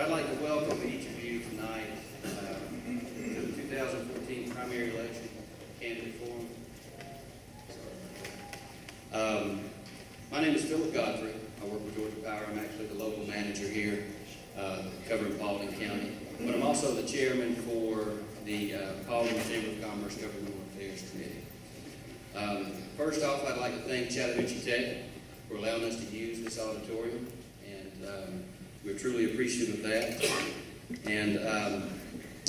I'd like to welcome each of you tonight to the 2014 primary election candidate forum. My name is Philip Godfrey. I work with Georgia Power. I'm actually the local manager here covering Paulding County. But I'm also the chairman for the Paulding Chamber of Commerce Governmental Affairs Committee. First off, I'd like to thank Chattahoochee Tech for allowing us to use this auditorium, and we're truly appreciative of that. And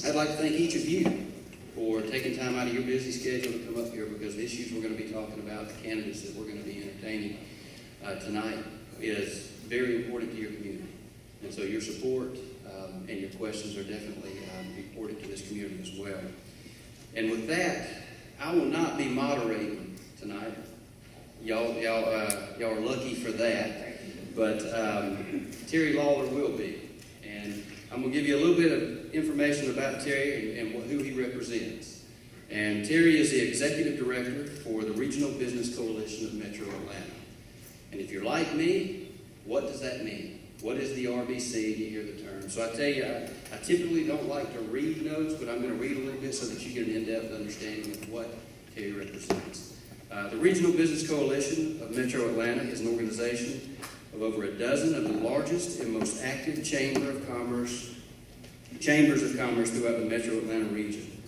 I'd like to thank each of you for taking time out of your busy schedule to come up here, because the issues we're going to be talking about, the candidates that we're going to be entertaining tonight, is very important to your community. And so your support and your questions are definitely important to this community as well. And with that, I will not be moderating tonight. Y'all are lucky for that. But Terry Lawler will be. And I'm going to give you a little bit of information about Terry and who he represents. And Terry is the Executive Director for the Regional Business Coalition of Metro Atlanta. And if you're like me, what does that mean? What is the RBC? You hear the term. So I tell you, I typically don't like to read notes, but I'm going to read a little bit so that you get an in-depth understanding of what Terry represents. The Regional Business Coalition of Metro Atlanta is an organization of over a dozen of the largest and most active chambers of commerce throughout the Metro Atlanta region.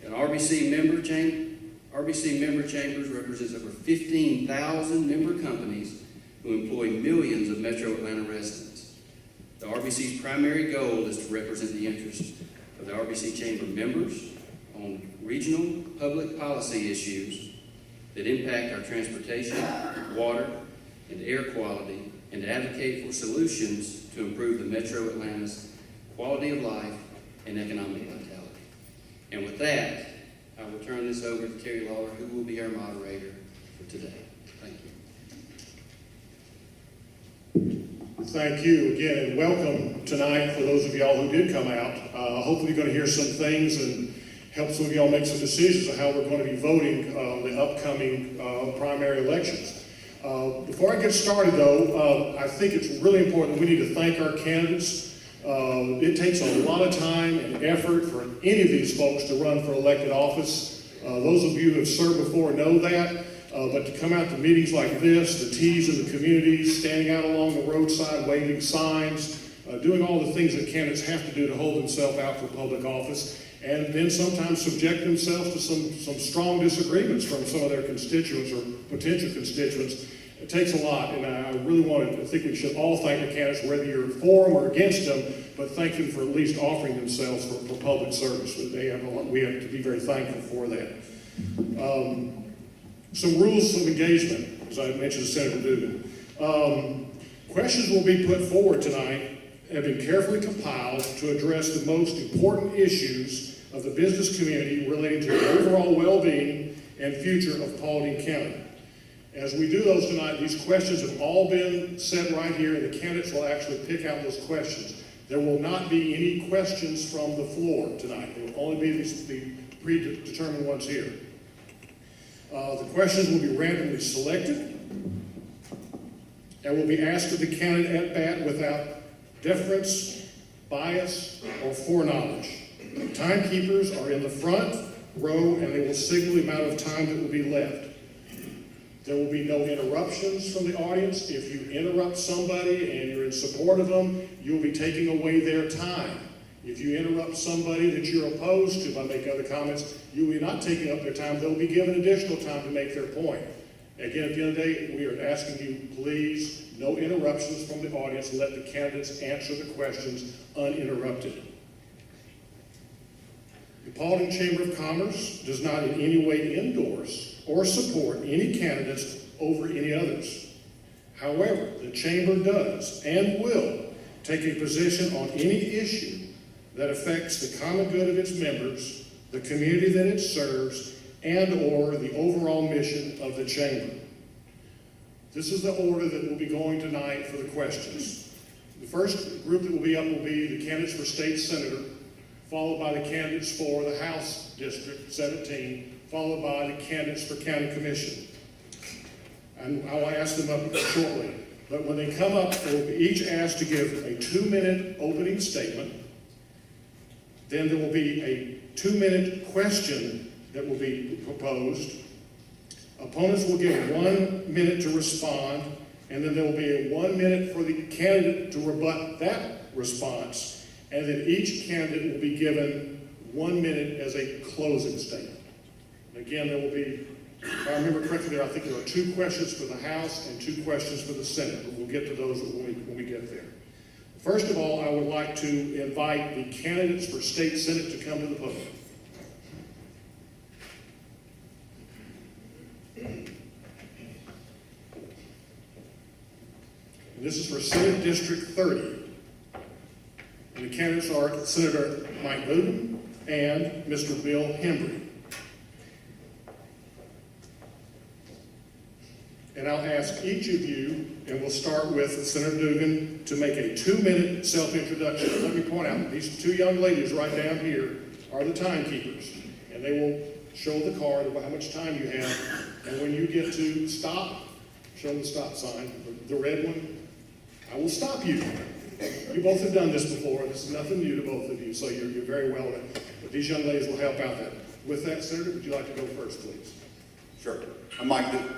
An RBC member chambers represents over 15,000 member companies who employ millions of Metro Atlanta residents. The RBC's primary goal is to represent the interests of the RBC Chamber members on regional public policy issues that impact our transportation, water, and air quality, and to advocate for solutions to improve the Metro Atlanta's quality of life and economic vitality. And with that, I will turn this over to Terry Lawler, who will be our moderator for today. Thank you. Thank you again, and welcome tonight for those of y'all who did come out. Hopefully you're going to hear some things and help some of y'all make some decisions on how we're going to be voting on the upcoming primary elections. Before I get started, though, I think it's really important we need to thank our candidates. It takes a lot of time and effort for any of these folks to run for elected office. Those of you who have served before know that. But to come out to meetings like this, the teas in the communities, standing out along the roadside, waving signs, doing all the things that candidates have to do to hold themselves out for public office, and then sometimes subject themselves to some strong disagreements from some of their constituents or potential constituents. It takes a lot, and I really think we should all thank the candidates, whether you're for them or against them, but thank them for at least offering themselves for public service. We have to be very thankful for that. Some rules of engagement, as I mentioned to Senator Dugan. Questions will be put forward tonight have been carefully compiled to address the most important issues of the business community relating to the overall well-being and future of Paulding County. As we do those tonight, these questions have all been set right here, and the candidates will actually pick out those questions. There will not be any questions from the floor tonight. There will only be the predetermined ones here. The questions will be randomly selected and will be asked of the candidate at bat without deference, bias, or foreknowledge. Timekeepers are in the front row, and they will signal the amount of time that will be left. There will be no interruptions from the audience. If you interrupt somebody and you're in support of them, you'll be taking away their time. If you interrupt somebody that you're opposed to by making other comments, you will be not taking up their time. They'll be given additional time to make their point. Again, at the end of the day, we are asking you, please, no interruptions from the audience, and let the candidates answer the questions uninterrupted. The Paulding Chamber of Commerce does not in any way endorse or support any candidates over any others. However, the Chamber does and will take a position on any issue that affects the common good of its members, the community that it serves, and or the overall mission of the Chamber. This is the order that will be going tonight for the questions. The first group that will be up will be the candidates for state senator, followed by the candidates for the House District 17, followed by the candidates for county commission. And I'll ask them up shortly. But when they come up, they will be each asked to give a 2-minute opening statement. Then there will be a 2-minute question that will be proposed. Opponents will give 1 minute to respond, and then there will be a 1 minute for the candidate to rebut that response. And then each candidate will be given 1 minute as a closing statement. And again, there will be, if I remember correctly, I think there are 2 questions for the House and 2 questions for the Senate, but we'll get to those when we get there. First of all, I would like to invite the candidates for State Senate to come to the podium. And this is for Senate District 30. And the candidates are Senator Mike Dugan and Mr. Bill Hembree. And I'll ask each of you, and we'll start with Senator Dugan, to make a 2-minute self-introduction. Let me point out, these 2 young ladies right down here are the timekeepers. And they will show the card about how much time you have. And when you get to stop, show the stop sign, the red one, I will stop you. You both have done this before. This is nothing new to both of you, so you're very well at it. But these young ladies will help out that. With that, Senator, would you like to go first, please? Sure. I'm Mike Dugan.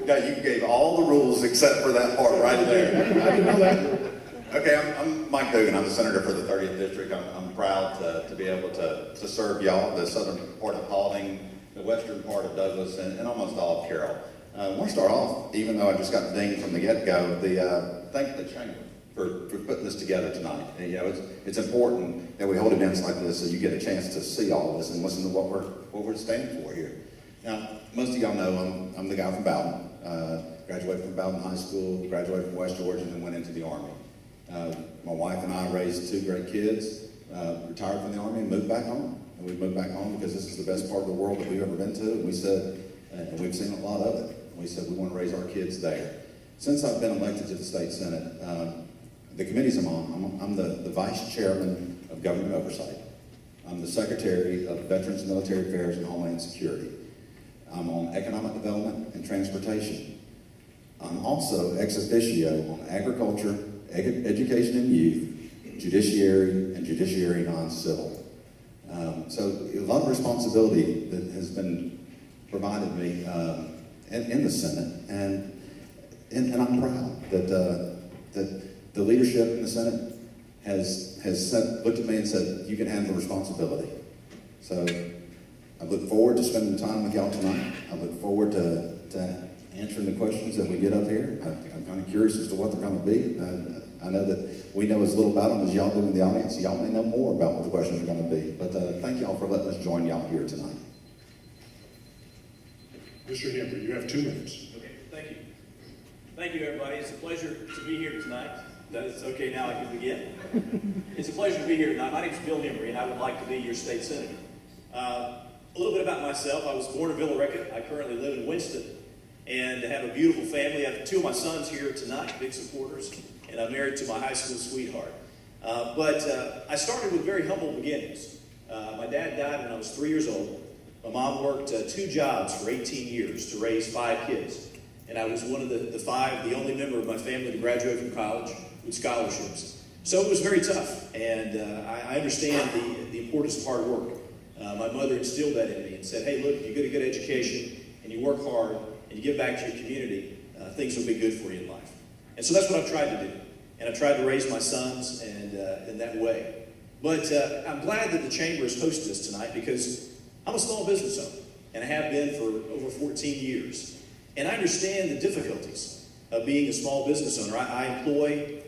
Yeah, you gave all the rules except for that part right there. I didn't know that. Okay, I'm Mike Dugan. I'm the senator for the 30th District. I'm proud to be able to serve y'all, the southern part of Paulding, the western part of Douglas, and almost all of Carroll. I want to start off, even though I just got dinged from the get-go, thank the Chamber for putting this together tonight. And, you know, it's important that we hold events like this so you get a chance to see all of this and listen to what we're standing for here. Now, most of y'all know I'm the guy from Bowden. Graduated from Bowden High School, graduated from West Georgia, and then went into the Army. My wife and I raised 2 great kids, retired from the Army, and moved back home. And we moved back home because this is the best part of the world that we've ever been to. And we said, and we've seen a lot of it. We said we want to raise our kids there. Since I've been elected to the State Senate, the committees I'm on, I'm the Vice Chairman of Government Oversight. I'm the Secretary of Veterans, Military Affairs, and Homeland Security. I'm on Economic Development and Transportation. I'm also ex officio on Agriculture, Education and Youth, Judiciary, and Judiciary non-civil. So a lot of responsibility that has been provided me in the Senate, and I'm proud that the leadership in the Senate has looked at me and said, you can handle responsibility. So I look forward to spending time with y'all tonight. I look forward to answering the questions that we get up here. I'm kind of curious as to what they're going to be. I know that we know as little about them as y'all do in the audience. Y'all may know more about what the questions are going to be. But thank y'all for letting us join y'all here tonight. Mr. Hembree, you have 2 minutes. Okay, thank you. Thank you, everybody. It's a pleasure to be here tonight. That is okay now, I can begin. It's a pleasure to be here tonight. My name is Bill Hembree, and I would like to be your state senator. A little bit about myself. I was born in Villa-Rica. I currently live in Winston and have a beautiful family. I have 2 of my sons here tonight, big supporters, and I'm married to my high school sweetheart. But I started with very humble beginnings. My dad died when I was 3 years old. My mom worked 2 jobs for 18 years to raise 5 kids. And I was one of the 5, the only member of my family to graduate from college with scholarships. So it was very tough, and I understand the importance of hard work. My mother instilled that in me and said, hey, look, if you get a good education and you work hard and you give back to your community, things will be good for you in life. And so that's what I've tried to do. And I've tried to raise my sons and in that way. But I'm glad that the Chamber has hosted us tonight because I'm a small business owner, and I have been for over 14 years. And I understand the difficulties of being a small business owner. I employ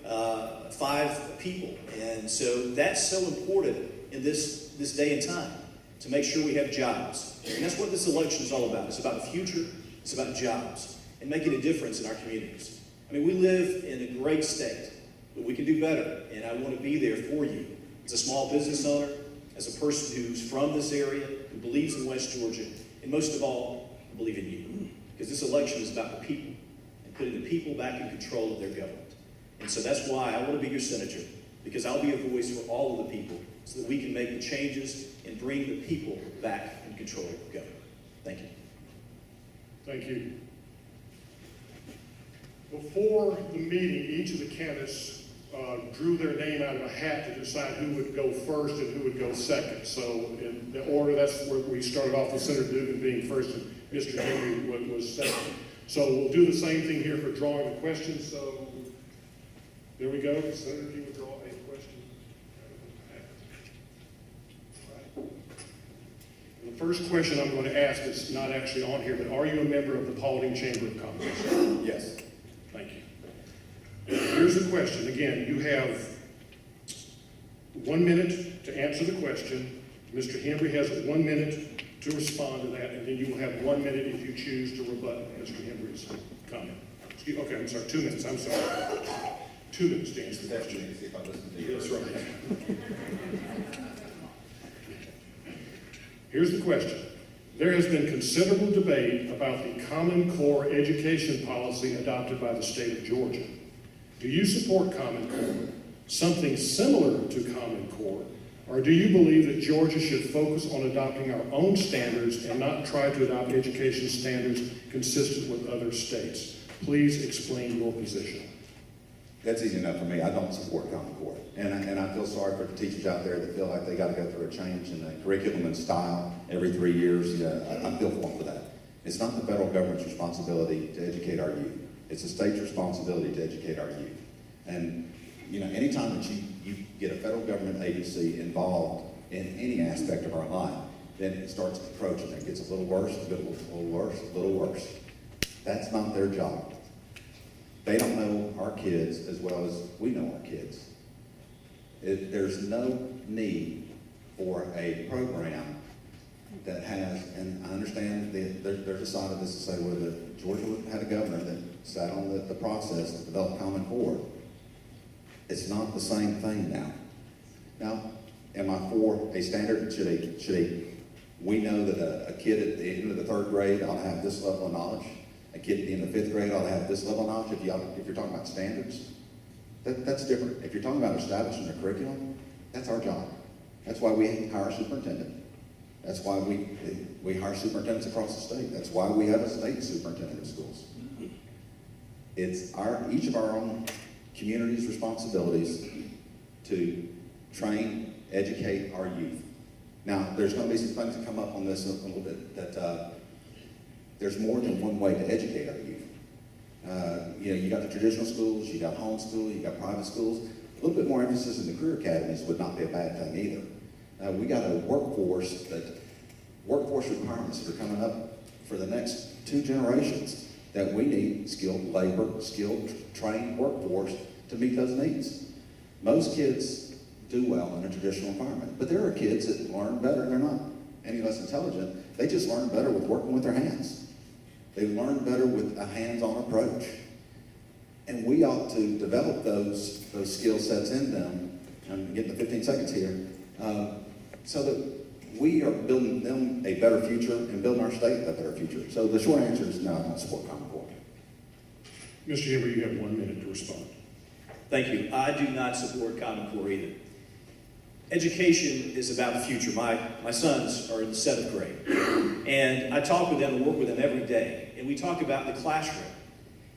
5 people, and so that's so important in this day and time to make sure we have jobs. And that's what this election is all about. It's about the future. It's about jobs and making a difference in our communities. I mean, we live in a great state, but we can do better, and I want to be there for you. As a small business owner, as a person who's from this area, who believes in West Georgia, and most of all, I believe in you. Because this election is about the people and putting the people back in control of their government. And so that's why I want to be your senator, because I'll be a voice for all of the people so that we can make the changes and bring the people back in control of government. Thank you. Thank you. Before the meeting, each of the candidates drew their name out of a hat to decide who would go first and who would go second. So in the order, that's where we started off with Senator Dugan being first and Mr. Hembree was second. So we'll do the same thing here for drawing the questions. So there we go. Senator, if you would draw a question. All right. And the first question I'm going to ask is not actually on here, but are you a member of the Paulding Chamber of Commerce? Yes. Thank you. Here's the question. Again, you have 1 minute to answer the question. Mr. Hembree has 1 minute to respond to that, and then you will have 1 minute if you choose to rebut Mr. Hembree's comment. Okay, I'm sorry, 2 minutes. I'm sorry. 2 minutes to answer the question. See if I listen to you. That's right. Here's the question. There has been considerable debate about the Common Core education policy adopted by the state of Georgia. Do you support Common Core, something similar to Common Core, or do you believe that Georgia should focus on adopting our own standards and not try to adopt education standards consistent with other states? Please explain your position. That's easy enough for me. I don't support Common Core. And I feel sorry for the teachers out there that feel like they got to go through a change in the curriculum and style every 3 years. Yeah, I feel for them for that. It's not the federal government's responsibility to educate our youth. It's the state's responsibility to educate our youth. And, you know, anytime that you get a federal government agency involved in any aspect of our life, then it starts approaching. It gets a little worse, a little worse, a little worse. That's not their job. They don't know our kids as well as we know our kids. There's no need for a program that has, and I understand there's a side of this to say, well, Georgia had a governor that sat on the process to develop Common Core. It's not the same thing now. Now, am I for a standard? We know that a kid at the end of the 3rd grade ought to have this level of knowledge. A kid at the end of 5th grade ought to have this level of knowledge. If you're talking about standards, that's different. If you're talking about establishing a curriculum, that's our job. That's why we hire a superintendent. That's why we hire superintendents across the state. That's why we have a state superintendent of schools. It's each of our own community's responsibilities to train, educate our youth. Now, there's going to be some things that come up on this a little bit that there's more than one way to educate our youth. You got the traditional schools, you got homeschool, you got private schools. A little bit more emphasis in the career academies would not be a bad thing either. We got a workforce requirements that are coming up for the next 2 generations that we need skilled labor, skilled trained workforce to meet those needs. Most kids do well in a traditional environment, but there are kids that learn better. They're not any less intelligent. They just learn better with working with their hands. They learn better with a hands-on approach. And we ought to develop those skill sets in them. I'm getting the 15 seconds here. So that we are building them a better future and building our state a better future. So the short answer is no, I don't support Common Core. Mr. Hembree, you have 1 minute to respond. Thank you. I do not support Common Core either. Education is about the future. My sons are in the 7th grade, and I talk with them and work with them every day, and we talk about the classroom.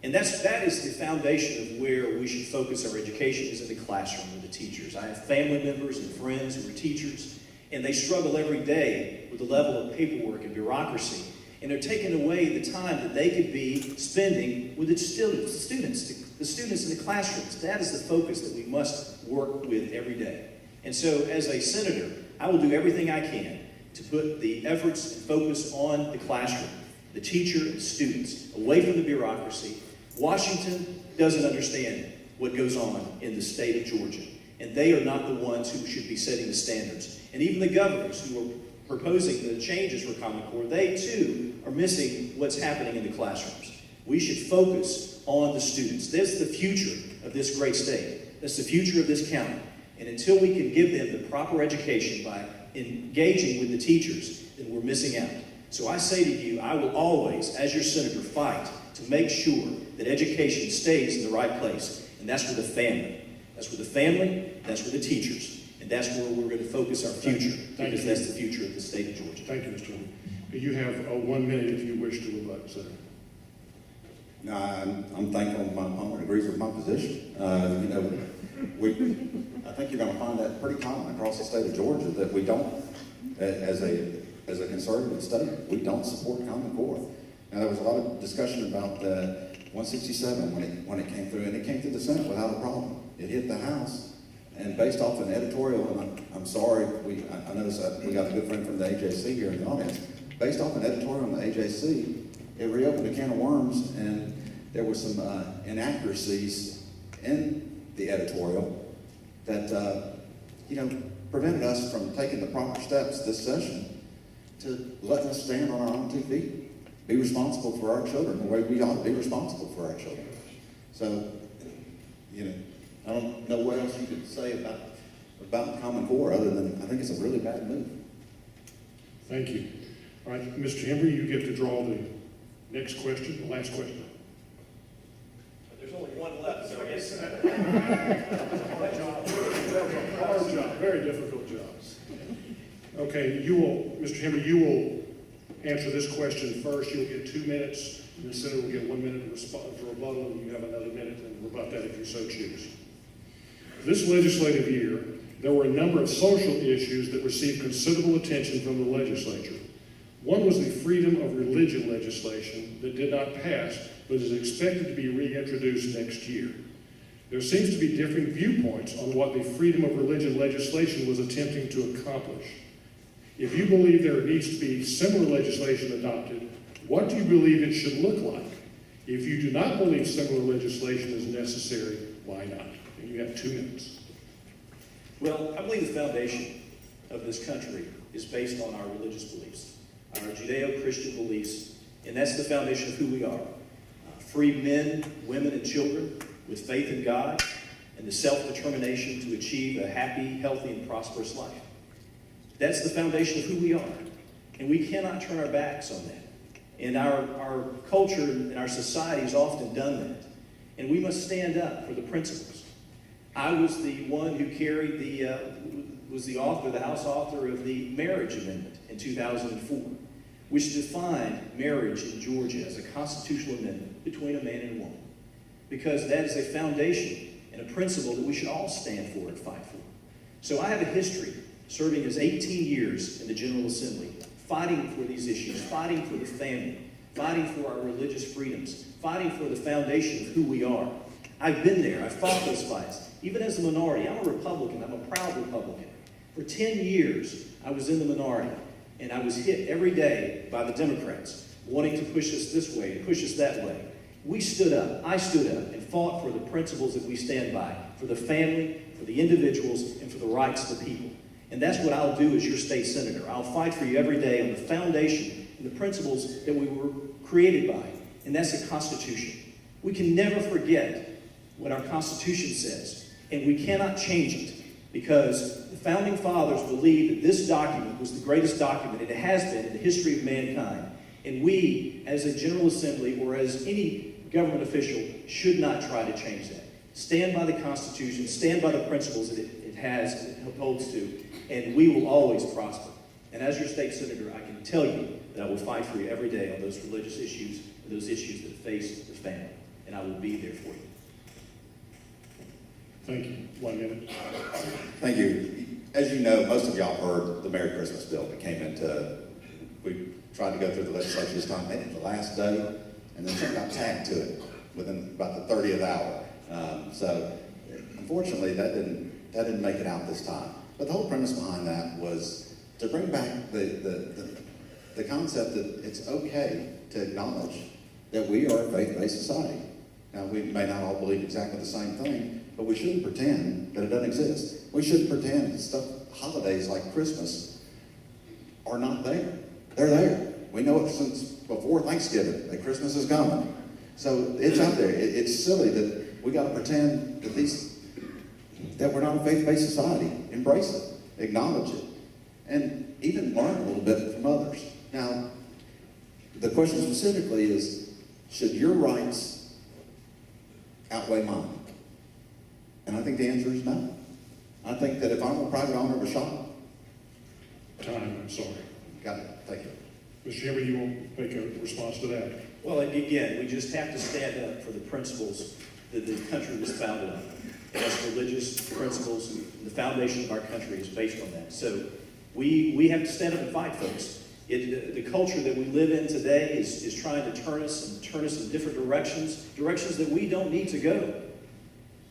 And that is the foundation of where we should focus our education, is in the classroom with the teachers. I have family members and friends who are teachers, and they struggle every day with the level of paperwork and bureaucracy, and they're taking away the time that they could be spending with the students in the classrooms. That is the focus that we must work with every day. And so, as a senator, I will do everything I can to put the efforts and focus on the classroom, the teacher and students, away from the bureaucracy. Washington doesn't understand what goes on in the state of Georgia, and they are not the ones who should be setting the standards. And even the governors who are proposing the changes for Common Core, they too are missing what's happening in the classrooms. We should focus on the students. That's the future of this great state. That's the future of this county. And until we can give them the proper education by engaging with the teachers, then we're missing out. So I say to you, I will always, as your senator, fight to make sure that education stays in the right place. And that's with the family. That's with the family, that's with the teachers. And that's where we're going to focus our future, because that's the future of the state of Georgia. Thank you, Mr. Hembree. You have 1 minute if you wish to rebut, Senator. No, I'm thankful my opponent agrees with my position. I think you're going to find that pretty common across the state of Georgia that we don't, as a conservative state, we don't support Common Core. Now, there was a lot of discussion about 167 when it came through, and it came through the Senate without a problem. It hit the House, and based off an editorial, and I'm sorry, I noticed that we got a good friend from the AJC here in the audience. Based off an editorial on the AJC, it reopened a can of worms, and there were some inaccuracies in the editorial that prevented us from taking the proper steps this session to letting us stand on our own 2 feet, be responsible for our children the way we ought to be responsible for our children. So, I don't know what else you could say about Common Core other than I think it's a really bad move. Thank you. All right, Mr. Hembree, you get to draw the next question, the last question. There's only one left, so I guess. Hard job, very difficult jobs. Okay, Mr. Hembree, you will answer this question first. You'll get 2 minutes, and the senator will get 1 minute to respond for rebuttal, and you have another minute and rebut that if you so choose. This legislative year, there were a number of social issues that received considerable attention from the legislature. One was the freedom of religion legislation that did not pass, but is expected to be reintroduced next year. There seems to be differing viewpoints on what the freedom of religion legislation was attempting to accomplish. If you believe there needs to be similar legislation adopted, what do you believe it should look like? If you do not believe similar legislation is necessary, why not? And you have 2 minutes. Well, I believe the foundation of this country is based on our religious beliefs, our Judeo-Christian beliefs, and that's the foundation of who we are. Free men, women, and children with faith in God and the self-determination to achieve a happy, healthy, and prosperous life. That's the foundation of who we are, and we cannot turn our backs on that. And our culture and our society has often done that, and we must stand up for the principles. I was the one who carried was the House author of the marriage amendment in 2004, which defined marriage in Georgia as a constitutional amendment between a man and a woman, because that is a foundation and a principle that we should all stand for and fight for. So I have a history serving as 18 years in the General Assembly, fighting for these issues, fighting for the family, fighting for our religious freedoms, fighting for the foundation of who we are. I've been there. I've fought those fights. Even as a minority, I'm a Republican. I'm a proud Republican. For 10 years, I was in the minority, and I was hit every day by the Democrats, wanting to push us this way and push us that way. We stood up. I stood up and fought for the principles that we stand by, for the family, for the individuals, and for the rights of the people. And that's what I'll do as your state senator. I'll fight for you every day on the foundation and the principles that we were created by, and that's the Constitution. We can never forget what our Constitution says, and we cannot change it, because the Founding Fathers believed that this document was the greatest document, and it has been in the history of mankind. And we, as a General Assembly or as any government official, should not try to change that. Stand by the Constitution, stand by the principles that it has and it holds to, and we will always prosper. And as your state senator, I can tell you that I will fight for you every day on those religious issues and those issues that face the family, and I will be there for you. Thank you. 1 minute. Thank you. As you know, most of y'all heard the Merry Christmas bill that came into, we tried to go through the legislature this time, made it the last day, and then something got tagged to it within about the 30th hour. So unfortunately, that didn't make it out this time. But the whole premise behind that was to bring back the concept that it's okay to acknowledge that we are a faith-based society. Now, we may not all believe exactly the same thing, but we shouldn't pretend that it doesn't exist. We shouldn't pretend that holidays like Christmas are not there. They're there. We know it since before Thanksgiving that Christmas is coming. So it's out there. It's silly that we got to pretend that we're not a faith-based society. Embrace it. Acknowledge it. And even learn a little bit from others. Now, the question specifically is, should your rights outweigh mine? And I think the answer is no. I think that if I'm a private owner of a shop... Time, I'm sorry. Got it. Thank you. Mr. Hembree, you will make a response to that. Well, again, we just have to stand up for the principles that the country was founded on. And that's religious principles, and the foundation of our country is based on that. So we have to stand up and fight, folks. The culture that we live in today is trying to turn us in different directions that we don't need to go.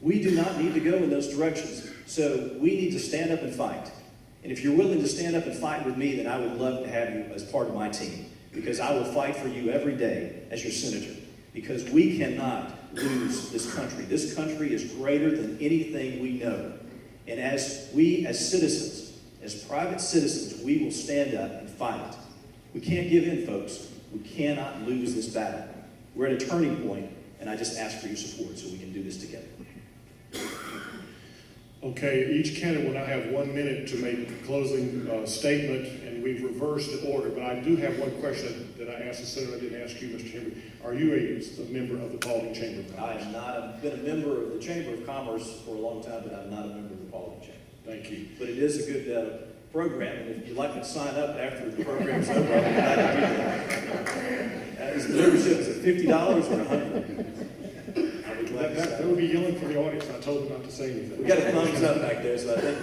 We do not need to go in those directions. So we need to stand up and fight. And if you're willing to stand up and fight with me, then I would love to have you as part of my team, because I will fight for you every day as your senator, because we cannot lose this country. This country is greater than anything we know. And as citizens, as private citizens, we will stand up and fight it. We can't give in, folks. We cannot lose this battle. We're at a turning point, and I just ask for your support so we can do this together. Okay, each candidate will now have 1 minute to make a closing statement, and we've reversed the order, but I do have one question that I asked the senator I didn't ask you, Mr. Hembree. Are you a member of the Paulding Chamber of Commerce? I am not. I've been a member of the Chamber of Commerce for a long time, but I'm not a member of the Paulding Chamber. Thank you. But it is a good program, and if you'd like to sign up after the program's over, I'll be glad to do that. Is the membership, is it $50 or $100? I'll be glad to sign That up. would be yelling for the audience. I told them not to say anything. We got a thumbs up back there, so I think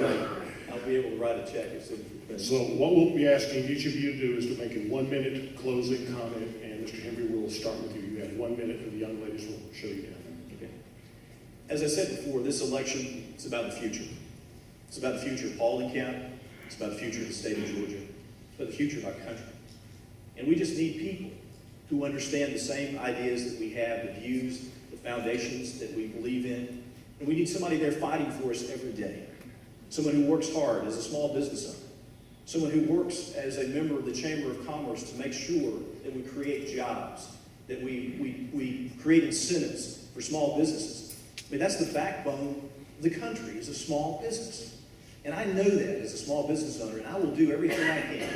I'll be able to write a check as soon as we're finished. So what we'll be asking each of you to do is to make a 1 minute closing comment, and Mr. Hembree, we'll start with you. You have 1 minute, and the young ladies will show you down. Okay. As I said before, this election is about the future. It's about the future of Paulding County. It's about the future of the state of Georgia. It's about the future of our country. And we just need people who understand the same ideas that we have, the views, the foundations that we believe in. And we need somebody there fighting for us every day. Someone who works hard as a small business owner. Someone who works as a member of the Chamber of Commerce to make sure that we create jobs, that we create incentives for small businesses. I mean, that's the backbone of the country, is a small business. And I know that as a small business owner, and I will do everything I can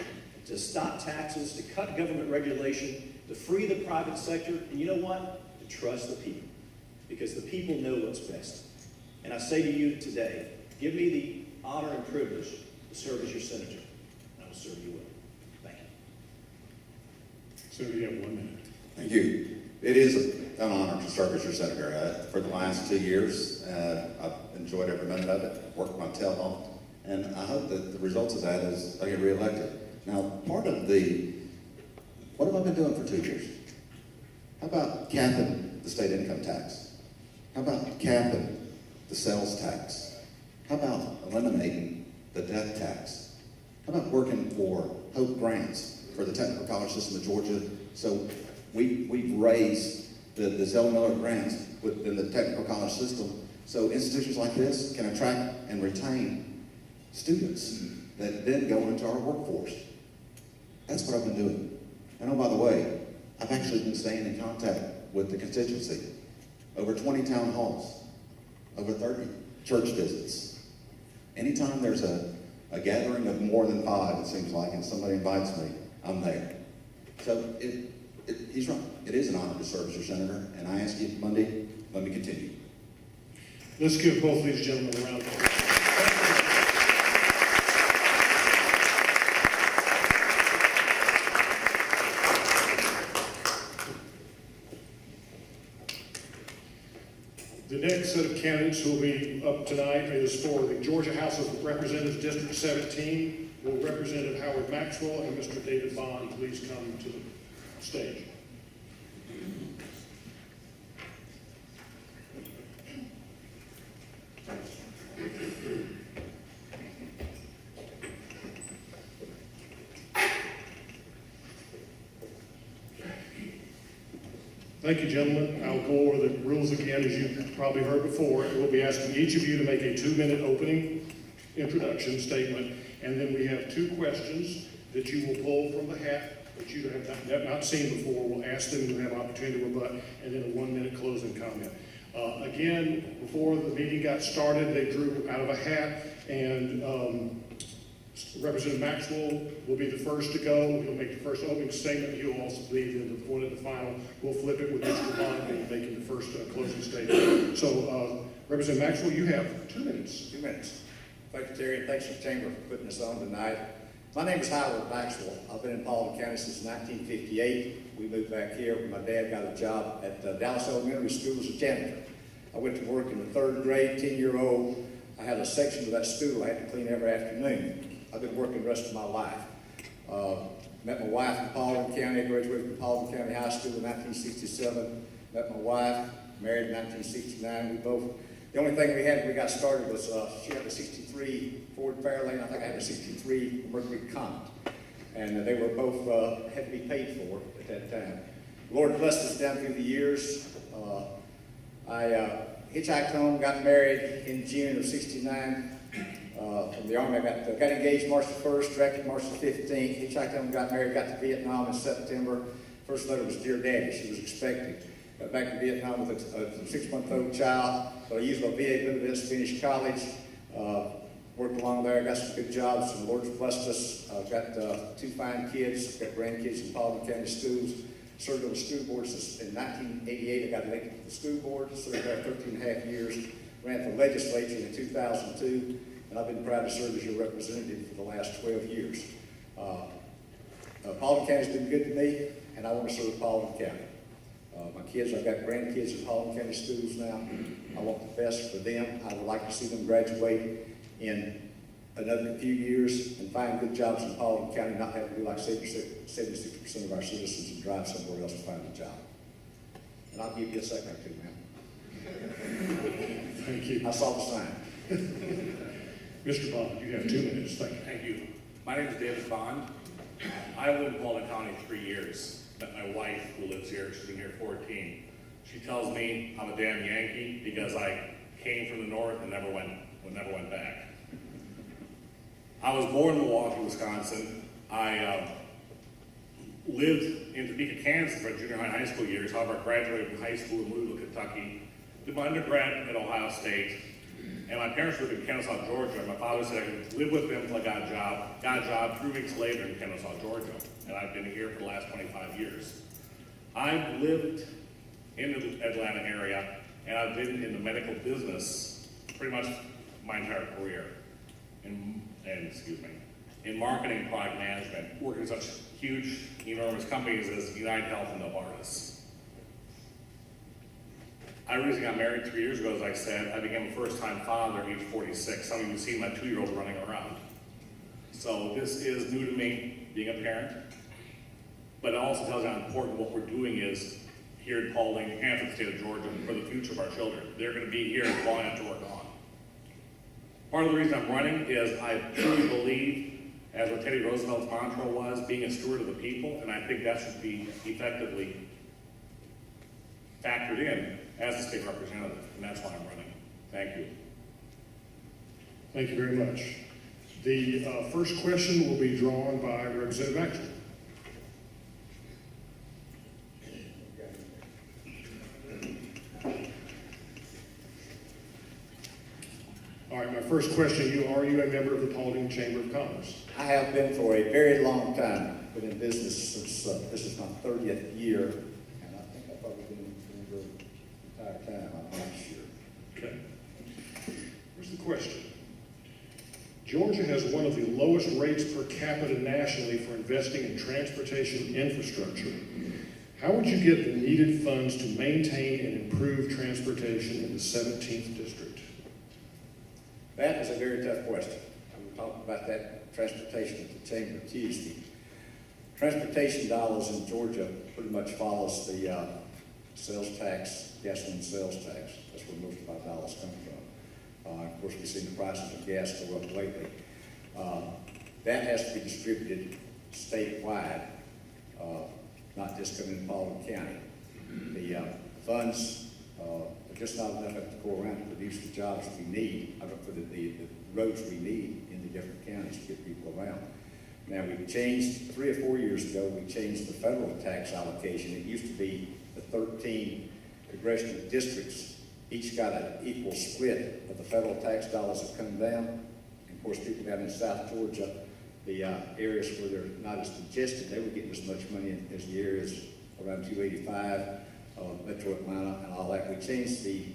to stop taxes, to cut government regulation, to free the private sector, and you know what? To trust the people, because the people know what's best. And I say to you today, give me the honor and privilege to serve as your senator, and I will serve you well. Thank you. Senator, you have 1 minute. Thank you. It is an honor to serve as your senator. For the last 2 years, I've enjoyed every minute of it, worked my tail off, and I hope that the results of that is I get reelected. Now, part of what have I been doing for 2 years? How about capping the state income tax? How about capping the sales tax? How about eliminating the death tax? How about working for Hope grants for the technical college system of Georgia? So we've raised the Zell Miller grants within the technical college system, so institutions like this can attract and retain students that then go into our workforce. That's what I've been doing. And oh, by the way, I've actually been staying in contact with the constituency. Over 20 town halls, over 30 church visits. Anytime there's a gathering of more than 5, it seems like, and somebody invites me, I'm there. So he's right. It is an honor to serve as your senator, and I ask you Monday, let me continue. Let's give both of these gentlemen a round of applause. The next set of candidates who will be up tonight is for the Georgia House of Representatives, District 17. Will Representative Howard Maxwell and Mr. David Bond please come to the stage? Thank you, gentlemen. I'll go over the rules again, as you've probably heard before. We'll be asking each of you to make a 2-minute opening introduction statement, and then we have 2 questions that you will pull from the hat that you have not seen before. We'll ask them to have opportunity to rebut, and then a 1-minute closing comment. Again, before the meeting got started, they drew out of a hat, and Representative Maxwell will be the first to go. He'll make the first opening statement. He'll also be the one at the final. We'll flip it with Mr. Bond being making the first closing statement. So, Representative Maxwell, you have 2 minutes. 2 minutes. Thank you, Terry, and thanks to the Chamber for putting this on tonight. My name is Howard Maxwell. I've been in Paulding County since 1958. We moved back here when my dad got a job at Dallas Elementary School as a janitor. I went to work in the 3rd grade, 10-year-old. I had a section of that school I had to clean every afternoon. I've been working the rest of my life. Met my wife in Paulding County. I graduated from Paulding County High School in 1967. Met my wife, married in 1969. The only thing we got started was she had a 63 Ford Fairlane. I think I had a 63 Mercury Comet. And they were both had to be paid for at that time. Lord blessed us down through the years. I hitchhiked home, got married in June of '69. From the Army, I got engaged March the 1st, drafted March the 15th. Hitchhiked home, got married, got to Vietnam in September. First letter was Dear Daddy. She was expecting. Got back to Vietnam with a 6-month-old child. So I used my VA benefits, finished college, worked along there, got some good jobs, and the Lord's blessed us. Got 2 fine kids, got grandkids in Paulding County schools. Served on the school board since in 1988. I got elected to the school board, served there 13.5 years, ran for legislature in 2002, and I've been proud to serve as your representative for the last 12 years. Paulding County's been good to me, and I want to serve Paulding County. My kids, I've got grandkids in Paulding County schools now. I want the best for them. I would like to see them graduate in another few years and find good jobs in Paulding County, not have to do like 76% of our citizens and drive somewhere else to find a job. And I'll give you a second or two, ma'am. Thank you. I saw the sign. Mr. Bond, you have 2 minutes. Thank you. Thank you. My name is David Bond. I lived in Paulding County 3 years. Met my wife, who lives here. She's been here 14. She tells me I'm a damn Yankee because I came from the north and never went back. I was born in Milwaukee, Wisconsin. I lived in Topeka, Kansas for junior high and high school years. However, I graduated from high school in Louisville, Kentucky. Did my undergrad at Ohio State. And my parents lived in Kennesaw, Georgia. And my father said I could live with them until I got a job. Got a job 3 weeks later in Kennesaw, Georgia. And I've been here for the last 25 years. I've lived in the Atlanta area, and I've been in the medical business pretty much my entire career. In marketing and product management, working in such huge, enormous companies as UnitedHealth and Novartis. I recently got married 3 years ago, as I said. I became a first-time father at age 46. Some of you have seen my 2-year-old running around. So this is new to me, being a parent. But it also tells you how important what we're doing is here in Paulding and for the state of Georgia for the future of our children. They're going to be here long after we're gone. Part of the reason I'm running is I truly believe, as what Teddy Roosevelt's mantra was, being a steward of the people, and I think that should be effectively factored in as a state representative, and that's why I'm running. Thank you. Thank you very much. The first question will be drawn by Representative Maxwell. All right, my first question, are you a member of the Paulding Chamber of Commerce? I have been for a very long time. Been in business since this is my 30th year, and I think I've probably been a member the entire time. I'm not sure. Okay. Here's the question. Georgia has one of the lowest rates per capita nationally for investing in transportation infrastructure. How would you get the needed funds to maintain and improve transportation in the 17th district? That is a very tough question. We talked about that transportation at the Chamber Tuesday. Transportation dollars in Georgia pretty much follows the sales tax, gasoline sales tax. That's where most of our dollars come from. Of course, we've seen the prices of gas go up lately. That has to be distributed statewide, not just coming in Paulding County. The funds are just not enough to go around to produce the jobs we need, for the roads we need in the different counties to get people around. Now, we've changed, 3 or 4 years ago, we changed the federal tax allocation. It used to be the 13 congressional districts each got an equal split of the federal tax dollars that come down. And of course, people down in South Georgia, the areas where they're not as congested, they were getting as much money as the areas around 285, Metro Atlanta, and all that. We changed the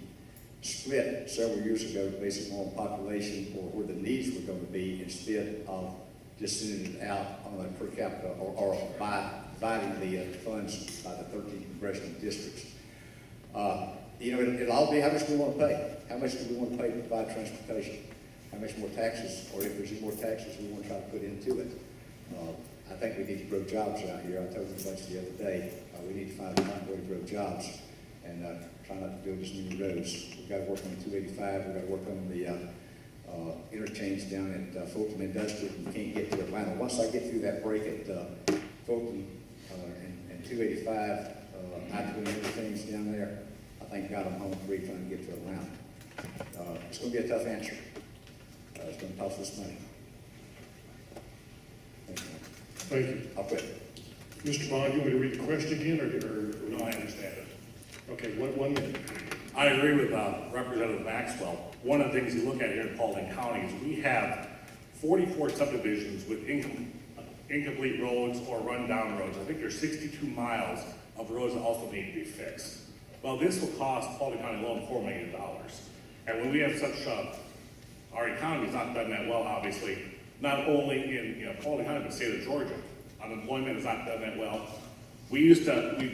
split several years ago to base it more on population or where the needs were going to be instead of just sending it out on a per capita or by dividing the funds by the 13 congressional districts. You know, it'll all be how much we want to pay. How much do we want to pay to provide transportation? How much more taxes, or if there's any more taxes we want to try to put into it. I think we need to grow jobs out here. I told you a bunch the other day. We need to find a way to grow jobs and try not to build as many roads. We've got to work on 285. We've got to work on the interchange down at Fulton Industrial. You can't get to Atlanta. Once I get through that break at Fulton and 285, I-20 things down there, I think God, I'm home free trying to get to Atlanta. It's going to be a tough answer. It's going to cost us money. Thank you. I'll quit. Mr. Bond, you want me to read the question again, or? No, I understand it. Okay, one minute. I agree with Representative Maxwell. One of the things you look at here in Paulding County is we have 44 subdivisions with incomplete roads or run-down roads. I think there's 62 miles of roads that also need to be fixed. Well, this will cost Paulding County alone $4 million. And when we have such our economy's not done that well, obviously, not only in Paulding County, but the state of Georgia. Unemployment has not done that well. We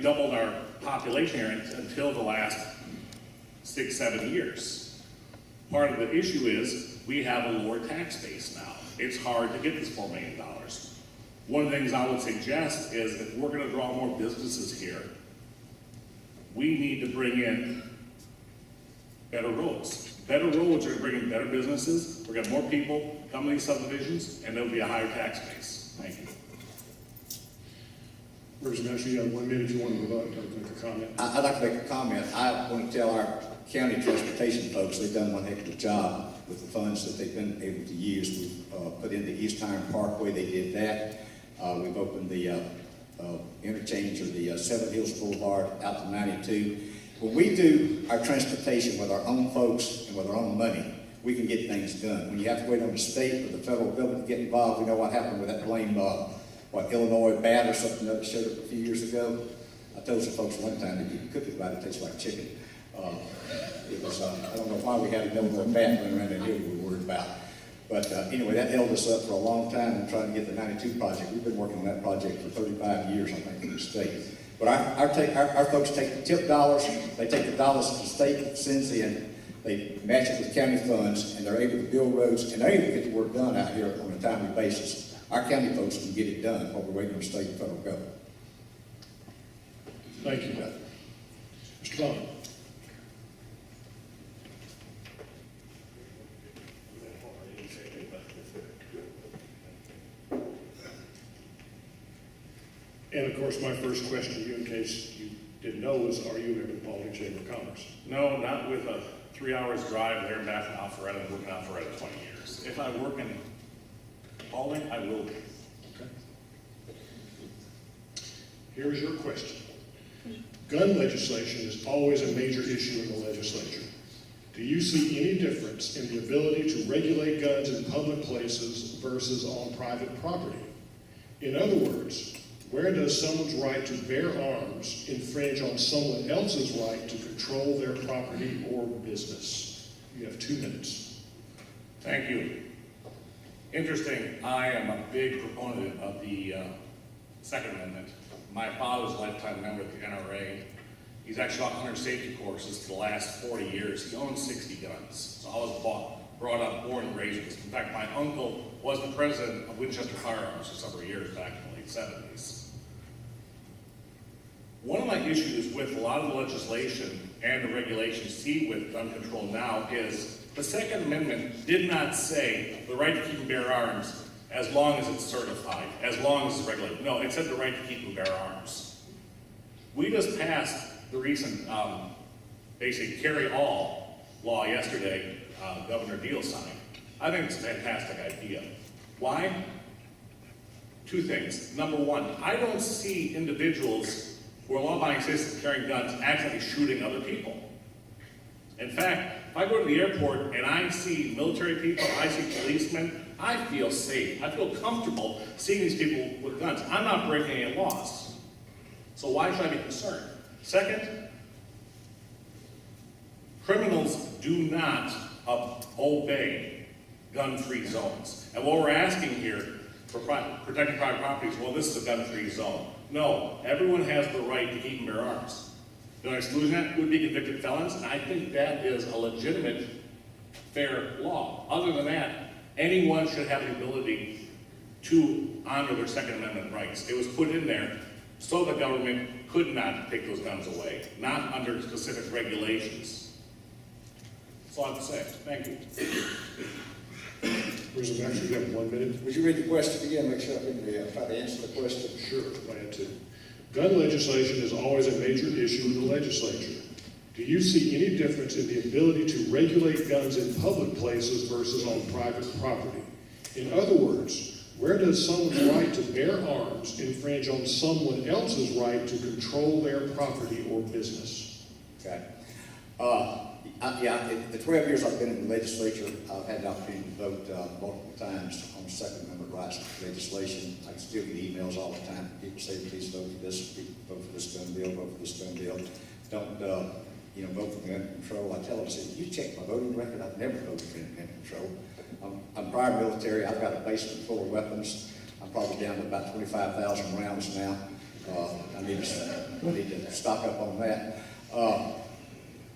doubled our population here until the last 6-7 years. Part of the issue is we have a lower tax base now. It's hard to get this $4 million. One of the things I would suggest is if we're going to draw more businesses here, we need to bring in better roads. Better roads are going to bring in better businesses. We're going to have more people come to these subdivisions, and there'll be a higher tax base. Thank you. Representative, you have 1 minute if you want to make a comment. I'd like to make a comment. I want to tell our county transportation folks they've done one heck of a job with the funds that they've been able to use. We've put in the East Iron Parkway. They did that. We've opened the interchange of the Seven Hills Boulevard out to 92. When we do our transportation with our own folks and with our own money, we can get things done. When you have to wait on the state or the federal government to get involved, we know what happened with that blame, Illinois bat or something that showed up a few years ago. I told some folks one time that you can cook it right, it tastes like chicken. It was, I don't know why we had an Illinois bat running around in here we were worried about. But anyway, that held us up for a long time in trying to get the 92 project. We've been working on that project for 35 years, I think, in the state. But our folks take the tip dollars, they take the dollars that the state sends in, they match it with county funds, and they're able to build roads, and they're able to get the work done out here on a timely basis. Our county folks can get it done while we're waiting on the state and federal government. Thank you. Mr. Bond. And of course, my first question to you, in case you didn't know, was, are you a member of the Paulding Chamber of Commerce? No, not with a 3 hours drive there and back from Alpharetta. I've worked in Alpharetta 20 years. If I work in Paulding, I will be. Okay. Here is your question. Gun legislation is always a major issue in the legislature. Do you see any difference in the ability to regulate guns in public places versus on private property? In other words, where does someone's right to bear arms infringe on someone else's right to control their property or business? You have 2 minutes. Thank you. Interesting. I am a big proponent of the Second Amendment. My father's a lifetime member of the NRA. He's actually on 100 safety courses for the last 40 years. He owns 60 guns. So I was brought up, born and raised with this. In fact, my uncle was the president of Winchester Firearms for several years back in the late 70s. One of my issues with a lot of the legislation and the regulations seen with gun control now is the Second Amendment did not say the right to keep and bear arms as long as it's certified, as long as it's regulated. No, it said the right to keep and bear arms. We just passed the recent, basically carry-all law yesterday, Governor Deal signed. I think it's a fantastic idea. Why? 2 things. Number 1, I don't see individuals who are law-abiding citizens carrying guns accidentally shooting other people. In fact, if I go to the airport and I see military people, I see policemen, I feel safe. I feel comfortable seeing these people with guns. I'm not breaking any laws. So why should I be concerned? Second, criminals do not obey gun-free zones. And what we're asking here for protecting private properties, well, this is a gun-free zone. No, everyone has the right to keep and bear arms. The only exclusion that would be convicted felons, and I think that is a legitimate, fair law. Other than that, anyone should have the ability to honor their Second Amendment rights. It was put in there so the government could not take those guns away, not under specific regulations. That's all I have to say. Thank you. Representative Maxwell, you have 1 minute. Would you read the question again, make sure I can try to answer the question? Sure, glad to. Gun legislation is always a major issue in the legislature. Do you see any difference in the ability to regulate guns in public places versus on private property? In other words, where does someone's right to bear arms infringe on someone else's right to control their property or business? Okay. The 12 years I've been in the legislature, I've had the opportunity to vote multiple times on Second Amendment rights legislation. I still get emails all the time. People say, please vote for this, vote for this gun bill, vote for this gun bill. Don't, vote for gun control. I tell them, I say, you check my voting record. I've never voted for gun control. I'm prior military. I've got a basement full of weapons. I'm probably down to about 25,000 rounds now. I need to stock up on that.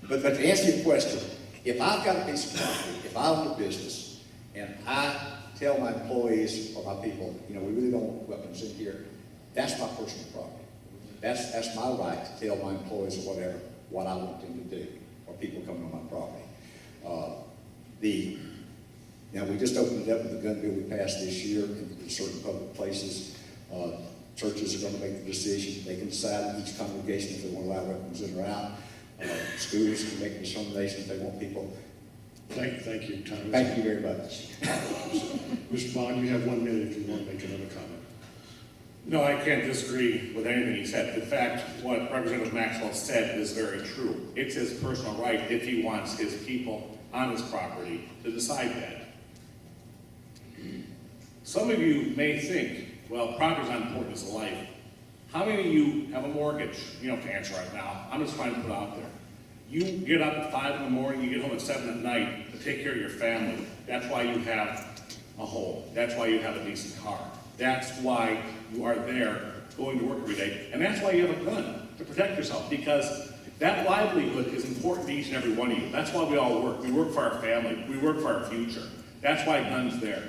But to answer your question, if I've got a piece of property, if I own a business, and I tell my employees or my people, we really don't want weapons in here, that's my personal property. That's my right to tell my employees or whatever what I want them to do, or people coming on my property. We just opened it up with the gun bill we passed this year in certain public places. Churches are going to make the decision. They can decide in each congregation if they want to allow weapons in or out. Schools can make a determination if they want people. Thank you, Tom. Thank you very much. Mr. Bond, you have 1 minute if you want to make another comment. No, I can't disagree with anything he said. In fact, what Representative Maxwell said is very true. It's his personal right if he wants his people on his property to decide that. Some of you may think, well, property is not important as life. How many of you have a mortgage? You don't have to answer right now. I'm just trying to put it out there. You get up at 5 in the morning, you get home at 7 at night to take care of your family. That's why you have a home. That's why you have a decent car. That's why you are there going to work every day. And that's why you have a gun, to protect yourself, because that livelihood is important to each and every one of you. That's why we all work. We work for our family. We work for our future. That's why guns there.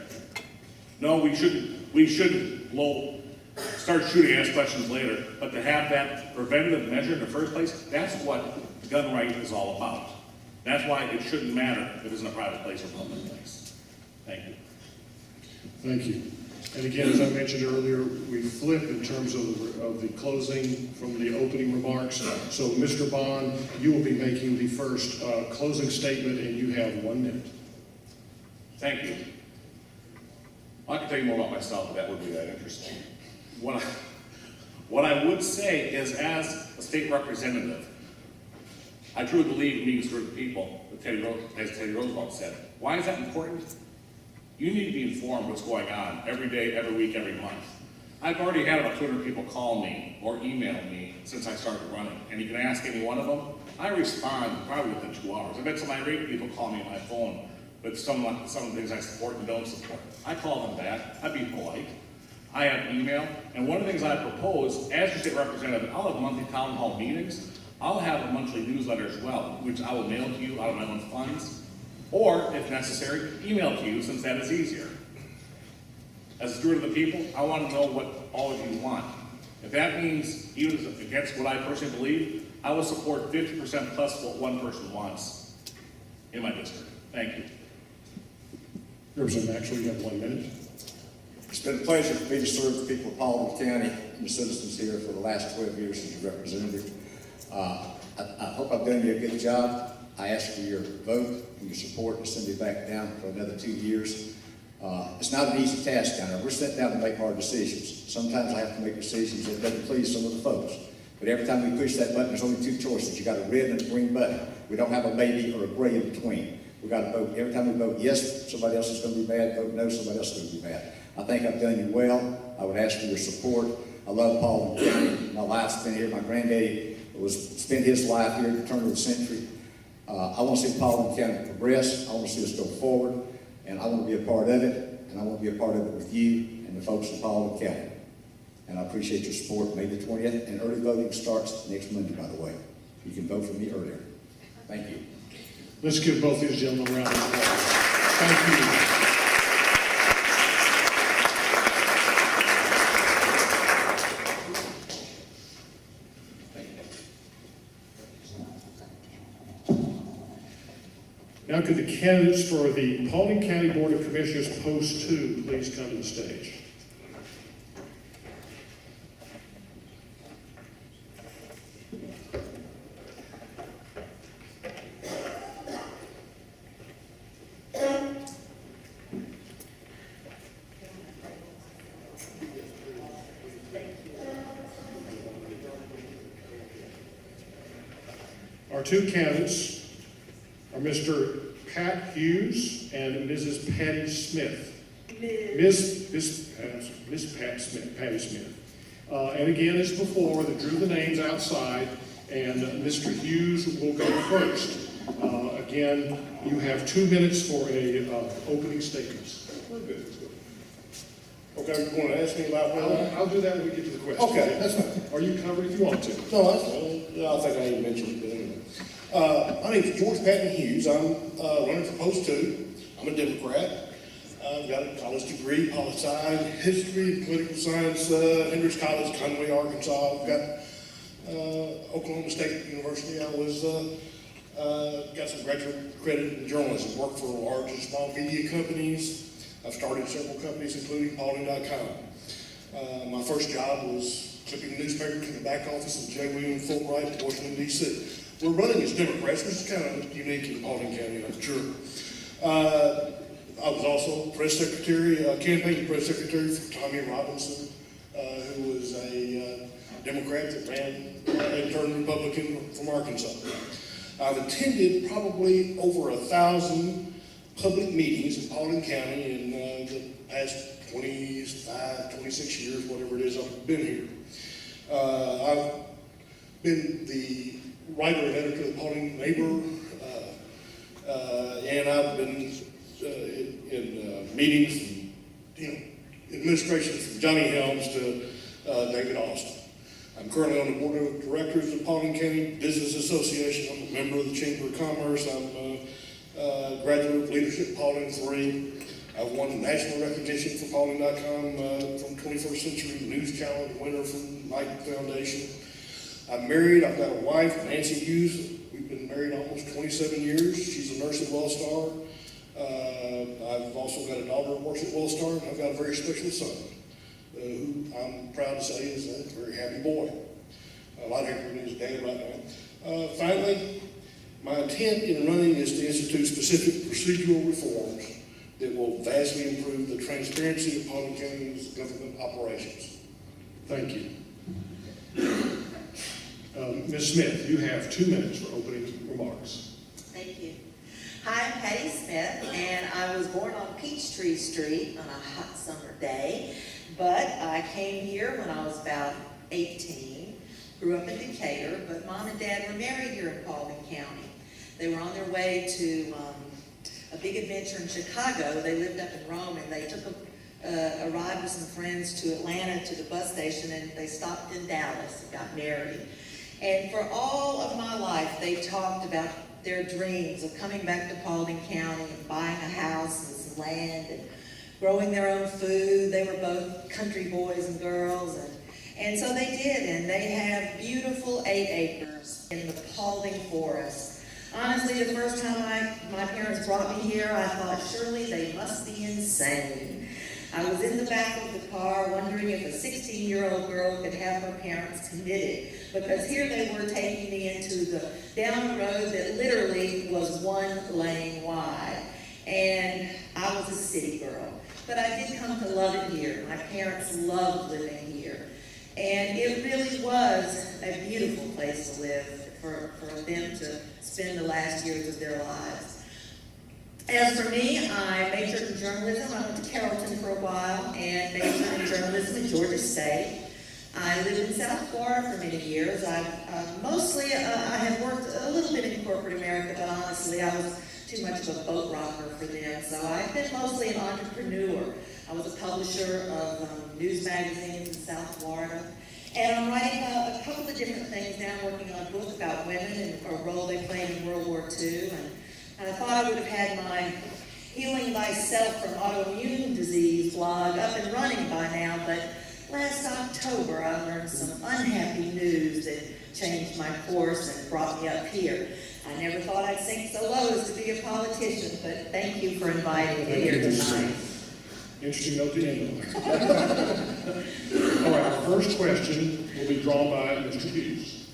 No, we shouldn't start shooting, ask questions later, but to have that preventative measure in the first place, that's what gun right is all about. That's why it shouldn't matter if it's in a private place or public place. Thank you. Thank you. And again, as I mentioned earlier, we flip in terms of the closing from the opening remarks. So, Mr. Bond, you will be making the first closing statement, and you have 1 minute. Thank you. I can tell you more about myself, but that wouldn't be that interesting. What I would say is, as a state representative, I truly believe meetings for the people, as Teddy Roosevelt said. Why is that important? You need to be informed what's going on every day, every week, every month. I've already had about 200 people call me or email me since I started running, and you can ask any one of them. I respond probably within 2 hours. I've had some irate people call me on my phone with some of the things I support and don't support. I call them back. I be polite. I have email, and one of the things I propose, as your state representative, I'll have monthly town hall meetings. I'll have a monthly newsletter as well, which I will mail to you out of my own funds, or, if necessary, email to you, since that is easier. As a steward of the people, I want to know what all of you want. If that means, even against what I personally believe, I will support 50% plus what one person wants in my district. Thank you. Representative Maxwell, you have 1 minute. It's been a pleasure for me to serve the people of Paulding County and the citizens here for the last 12 years as a representative. I hope I've done you a good job. I ask for your vote and your support to send me back down for another 2 years. It's not an easy task down there. We're sent down to make hard decisions. Sometimes I have to make decisions that doesn't please some of the folks. But every time we push that button, there's only 2 choices. You got a red and a green button. We don't have a maybe or a gray in between. We got to vote. Every time we vote yes, somebody else is going to be mad. Vote no, somebody else is going to be mad. I think I've done you well. I would ask for your support. I love Paulding County. My life's been here. My granddaddy spent his life here at the turn of the century. I want to see Paulding County progress. I want to see us go forward. and I want to be a part of it, and I want to be a part of it with you and the folks in Paulding County. And I appreciate your support. May the 20th, and early voting starts next Monday, by the way. You can vote for me earlier. Thank you. Let's give both these gentlemen a round of applause. Thank you. Now could the candidates for the Paulding County Board of Commissioners Post 2 please come to the stage. Our two candidates are Mr. Patton Hughes and Mrs. Patti Smith. Miss Patti Smith. And again, as before, they drew the names outside, and Mr. Hughes will go first. Again, you have 2 minutes for a opening statements. We're good. Okay, you want to ask me about whether? I'll do that when we get to the question. Okay, that's fine. Are you covered if you want to? No, that's fine. I think I even mentioned it, but anyway. My name is George Patton Hughes. I'm running for post 2. I'm a Democrat. I've got a college degree, poli-sci, history, and political science, Hembree College, Conway, Arkansas. I've got Oklahoma State University. I was got some graduate credit in journalism. Worked for large and small media companies. I've started several companies, including Paulding.com. My first job was clipping newspapers in the back office of J. William Fulbright in Washington, D.C. We're running as Democrats, which is kind of unique in Paulding County, I'm sure. I was also press secretary, campaign press secretary for Tommy Robinson, who was a Democrat that ran and turned Republican from Arkansas. I've attended probably over 1,000 public meetings in Paulding County in the past 25, 26 years, whatever it is I've been here. I've been the writer and editor of the Paulding Neighbor, and I've been in meetings from, administration from Johnny Helms to David Austin. I'm currently on the board of directors of Paulding County Business Association. I'm a member of the Chamber of Commerce. I'm a graduate of leadership Paulding 3. I've won national recognition for Paulding.com from 21st Century News Challenge winner from Knight Foundation. I'm married. I've got a wife, Nancy Hughes. We've been married almost 27 years. She's a nurse at Wellstar. I've also got a daughter who works at Wellstar, and I've got a very special son, who I'm proud to say is a very happy boy. A lot happier than his dad right now. Finally, my intent in running is to institute specific procedural reforms that will vastly improve the transparency of Paulding County's government operations. Thank you. Ms. Smith, you have 2 minutes for opening remarks. Thank you. Hi, I'm Patti Smith, and I was born on Peachtree Street on a hot summer day, but I came here when I was about 18, grew up in Decatur, but Mom and Dad were married here in Paulding County. They were on their way to a big adventure in Chicago. They lived up in Rome, and they took a ride with some friends to Atlanta to the bus station, and they stopped in Dallas and got married. And for all of my life, they talked about their dreams of coming back to Paulding County and buying a house and some land and growing their own food. They were both country boys and girls, and so they did, and they have beautiful 8 acres in the Paulding Forest. Honestly, the first time my parents brought me here, I thought, surely they must be insane. I was in the back of the car wondering if a 16-year-old girl could have her parents committed, because here they were taking me down a road that literally was 1 lane wide. And I was a city girl, but I did come to love it here. My parents loved living here. And it really was a beautiful place to live for them to spend the last years of their lives. As for me, I majored in journalism. I went to Carrollton for a while and majored in journalism at Georgia State. I lived in South Florida for many years. I have worked a little bit in corporate America, but honestly, I was too much of a boat rocker for them. So I've been mostly an entrepreneur. I was a publisher of news magazines in South Florida. And I'm writing a couple of different things now. I'm working on a book about women and a role they played in World War II. And I thought I would have had my Healing Thyself from Autoimmune Disease blog up and running by now, but last October I learned some unhappy news that changed my course and brought me up here. I never thought I'd sink so low as to be a politician, but thank you for inviting me here tonight. Interesting note to end on. All right, our first question will be drawn by Mr. Hughes.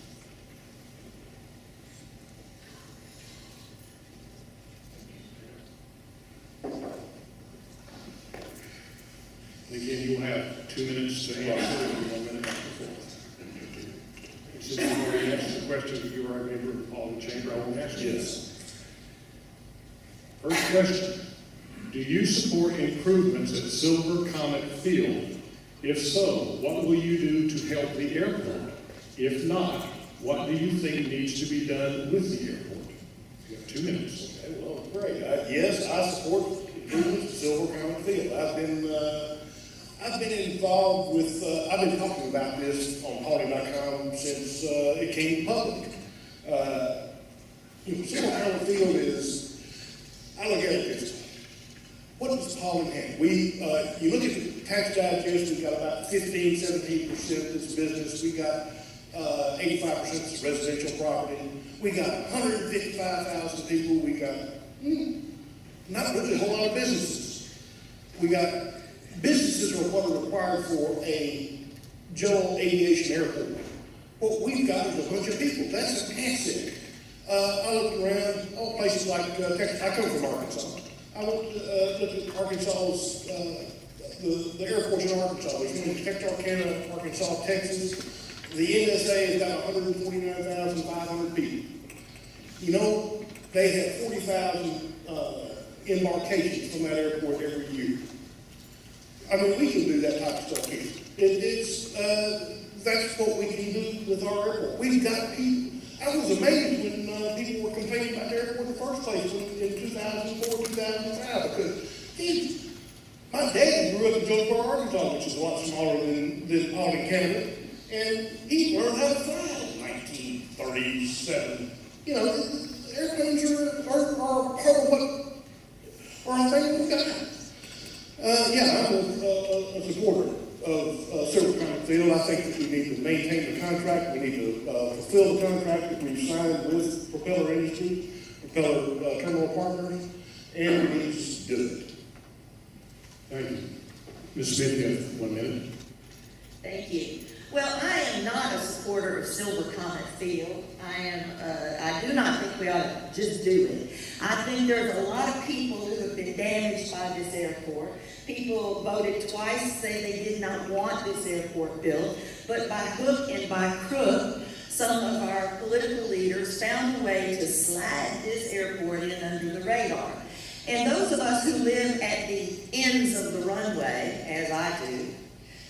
And again, you'll have 2 minutes to answer and 1 minute back and forth. Since you've already answered the question, if you are a member of the Paulding Chamber, I won't ask you this. First question. Do you support improvements at Silver Comet Field? If so, what will you do to help the airport? If not, what do you think needs to be done with the airport? You have 2 minutes. Okay, well, great. Yes, I support improvements at Silver Comet Field. I've been involved with, I've been talking about this on Paulding.com since it came public. Silver Comet Field is, I look at it this way. What does Paulding have? You look at the tax digest, we've got about 15, 17% of this business. We got 85% is residential property. We got 155,000 people. We got not really a whole lot of businesses. We got businesses are what are required for a general aviation airport. What we've got is a bunch of people. That's an asset. I looked around all places like Texas. I come from Arkansas. I looked at Arkansas's, the airports in Arkansas. There's one in Texarkana, Arkansas, Texas. The NSA has got 149,500 people. You know, they have 40,000 embarkations from that airport every year. I mean, we can do that type of stuff here. That's what we can do with our airport. We've got people. I was amazed when people were complaining about the airport in the first place in 2004, 2005, because my dad grew up in Jonesboro, Arkansas, which is a lot smaller than Paulding, Canada, and he learned how to fly in 1937. You know, airplanes are part of what our thing we've got. Yeah, I'm a supporter of Silver Comet Field. I think that we need to maintain the contract. We need to fulfill the contract that we've signed with Propeller Industry, Propeller Terminal Partners, and we need to just do it. Thank you. Ms. Smith, you have 1 minute. Thank you. Well, I am not a supporter of Silver Comet Field. I do not think we ought to just do it. I think there's a lot of people who have been damaged by this airport. People voted twice to say they did not want this airport built, but by hook and by crook, some of our political leaders found a way to slide this airport in under the radar. And those of us who live at the ends of the runway, as I do,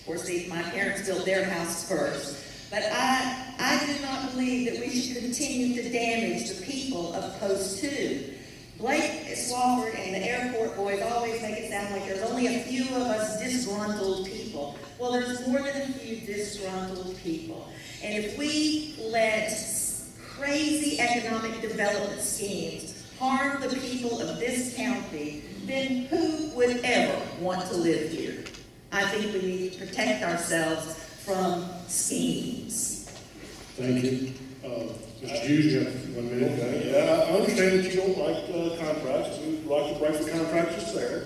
of course, my parents built their house first, but I do not believe that we should continue to damage the people of Post 2. Blake Swafford and the airport boys always make it sound like there's only a few of us disgruntled people. Well, there's more than a few disgruntled people. And if we let crazy economic development schemes harm the people of this county, then who would ever want to live here? I think we need to protect ourselves from schemes. Thank you. Mr. Hughes, you have 1 minute. Okay, yeah, I understand that you don't like contracts. You'd like to break the contracts that's there.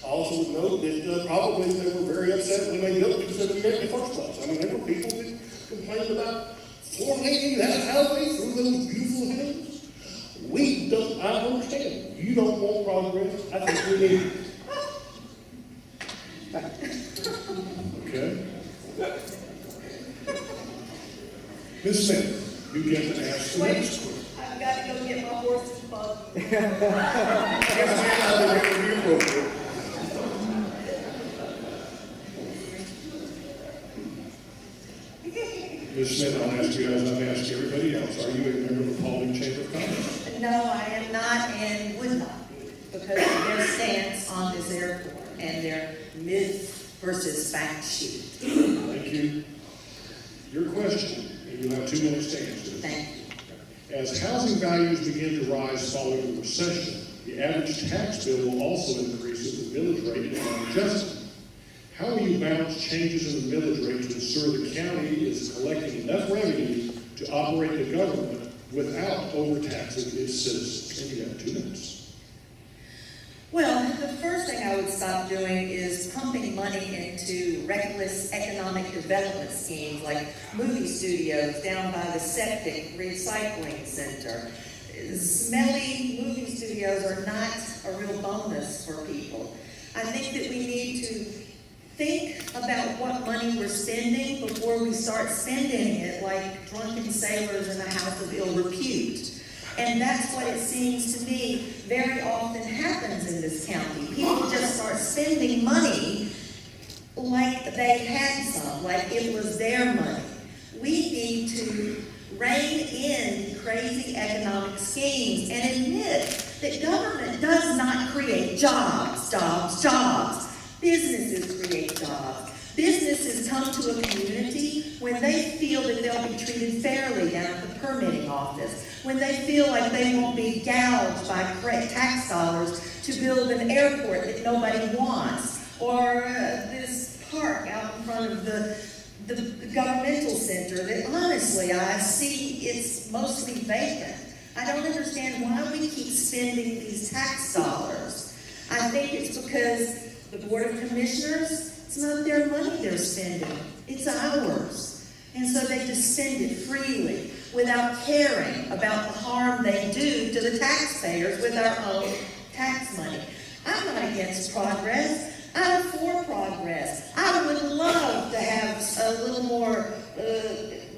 I also would note that probably they were very upset when they built 278 in the first place. I mean, there were people that complained about 480 that highway through those beautiful hills. We don't, I understand. You don't want progress. I think we need it. Okay. Ms. Smith, you get to ask the next question. I've got to go get my horse and buggy. Ms. Smith, I'll ask you as I've asked everybody else. Are you a member of the Paulding Chamber of Commerce? No, I am not and would not because of their stance on this airport and their myth versus fact sheet. Thank you. Your question, and you'll have 2 minutes to answer. Thank you. As housing values begin to rise following the recession, the average tax bill will also increase if the millage rate is not adjusted. How will you balance changes in the millage rate to ensure the county is collecting enough revenue to operate the government without overtaxing its citizens? And you have 2 minutes. Well, the first thing I would stop doing is pumping money into reckless economic development schemes like movie studios down by the septic recycling center. Smelly movie studios are not a real bonus for people. I think that we need to think about what money we're spending before we start spending it like drunken sailors in a house of ill repute. And that's what it seems to me very often happens in this county. People just start spending money like they had some, like it was their money. We need to rein in crazy economic schemes and admit that government does not create jobs. Businesses create jobs. Businesses come to a community when they feel that they'll be treated fairly down at the permitting office, when they feel like they won't be gouged by tax dollars to build an airport that nobody wants, or this park out in front of the governmental center that honestly I see it's mostly vacant. I don't understand why we keep spending these tax dollars. I think it's because the Board of Commissioners, it's not their money they're spending, it's ours. And so they just spend it freely without caring about the harm they do to the taxpayers with our own tax money. I'm not against progress. I'm for progress. I would love to have a little more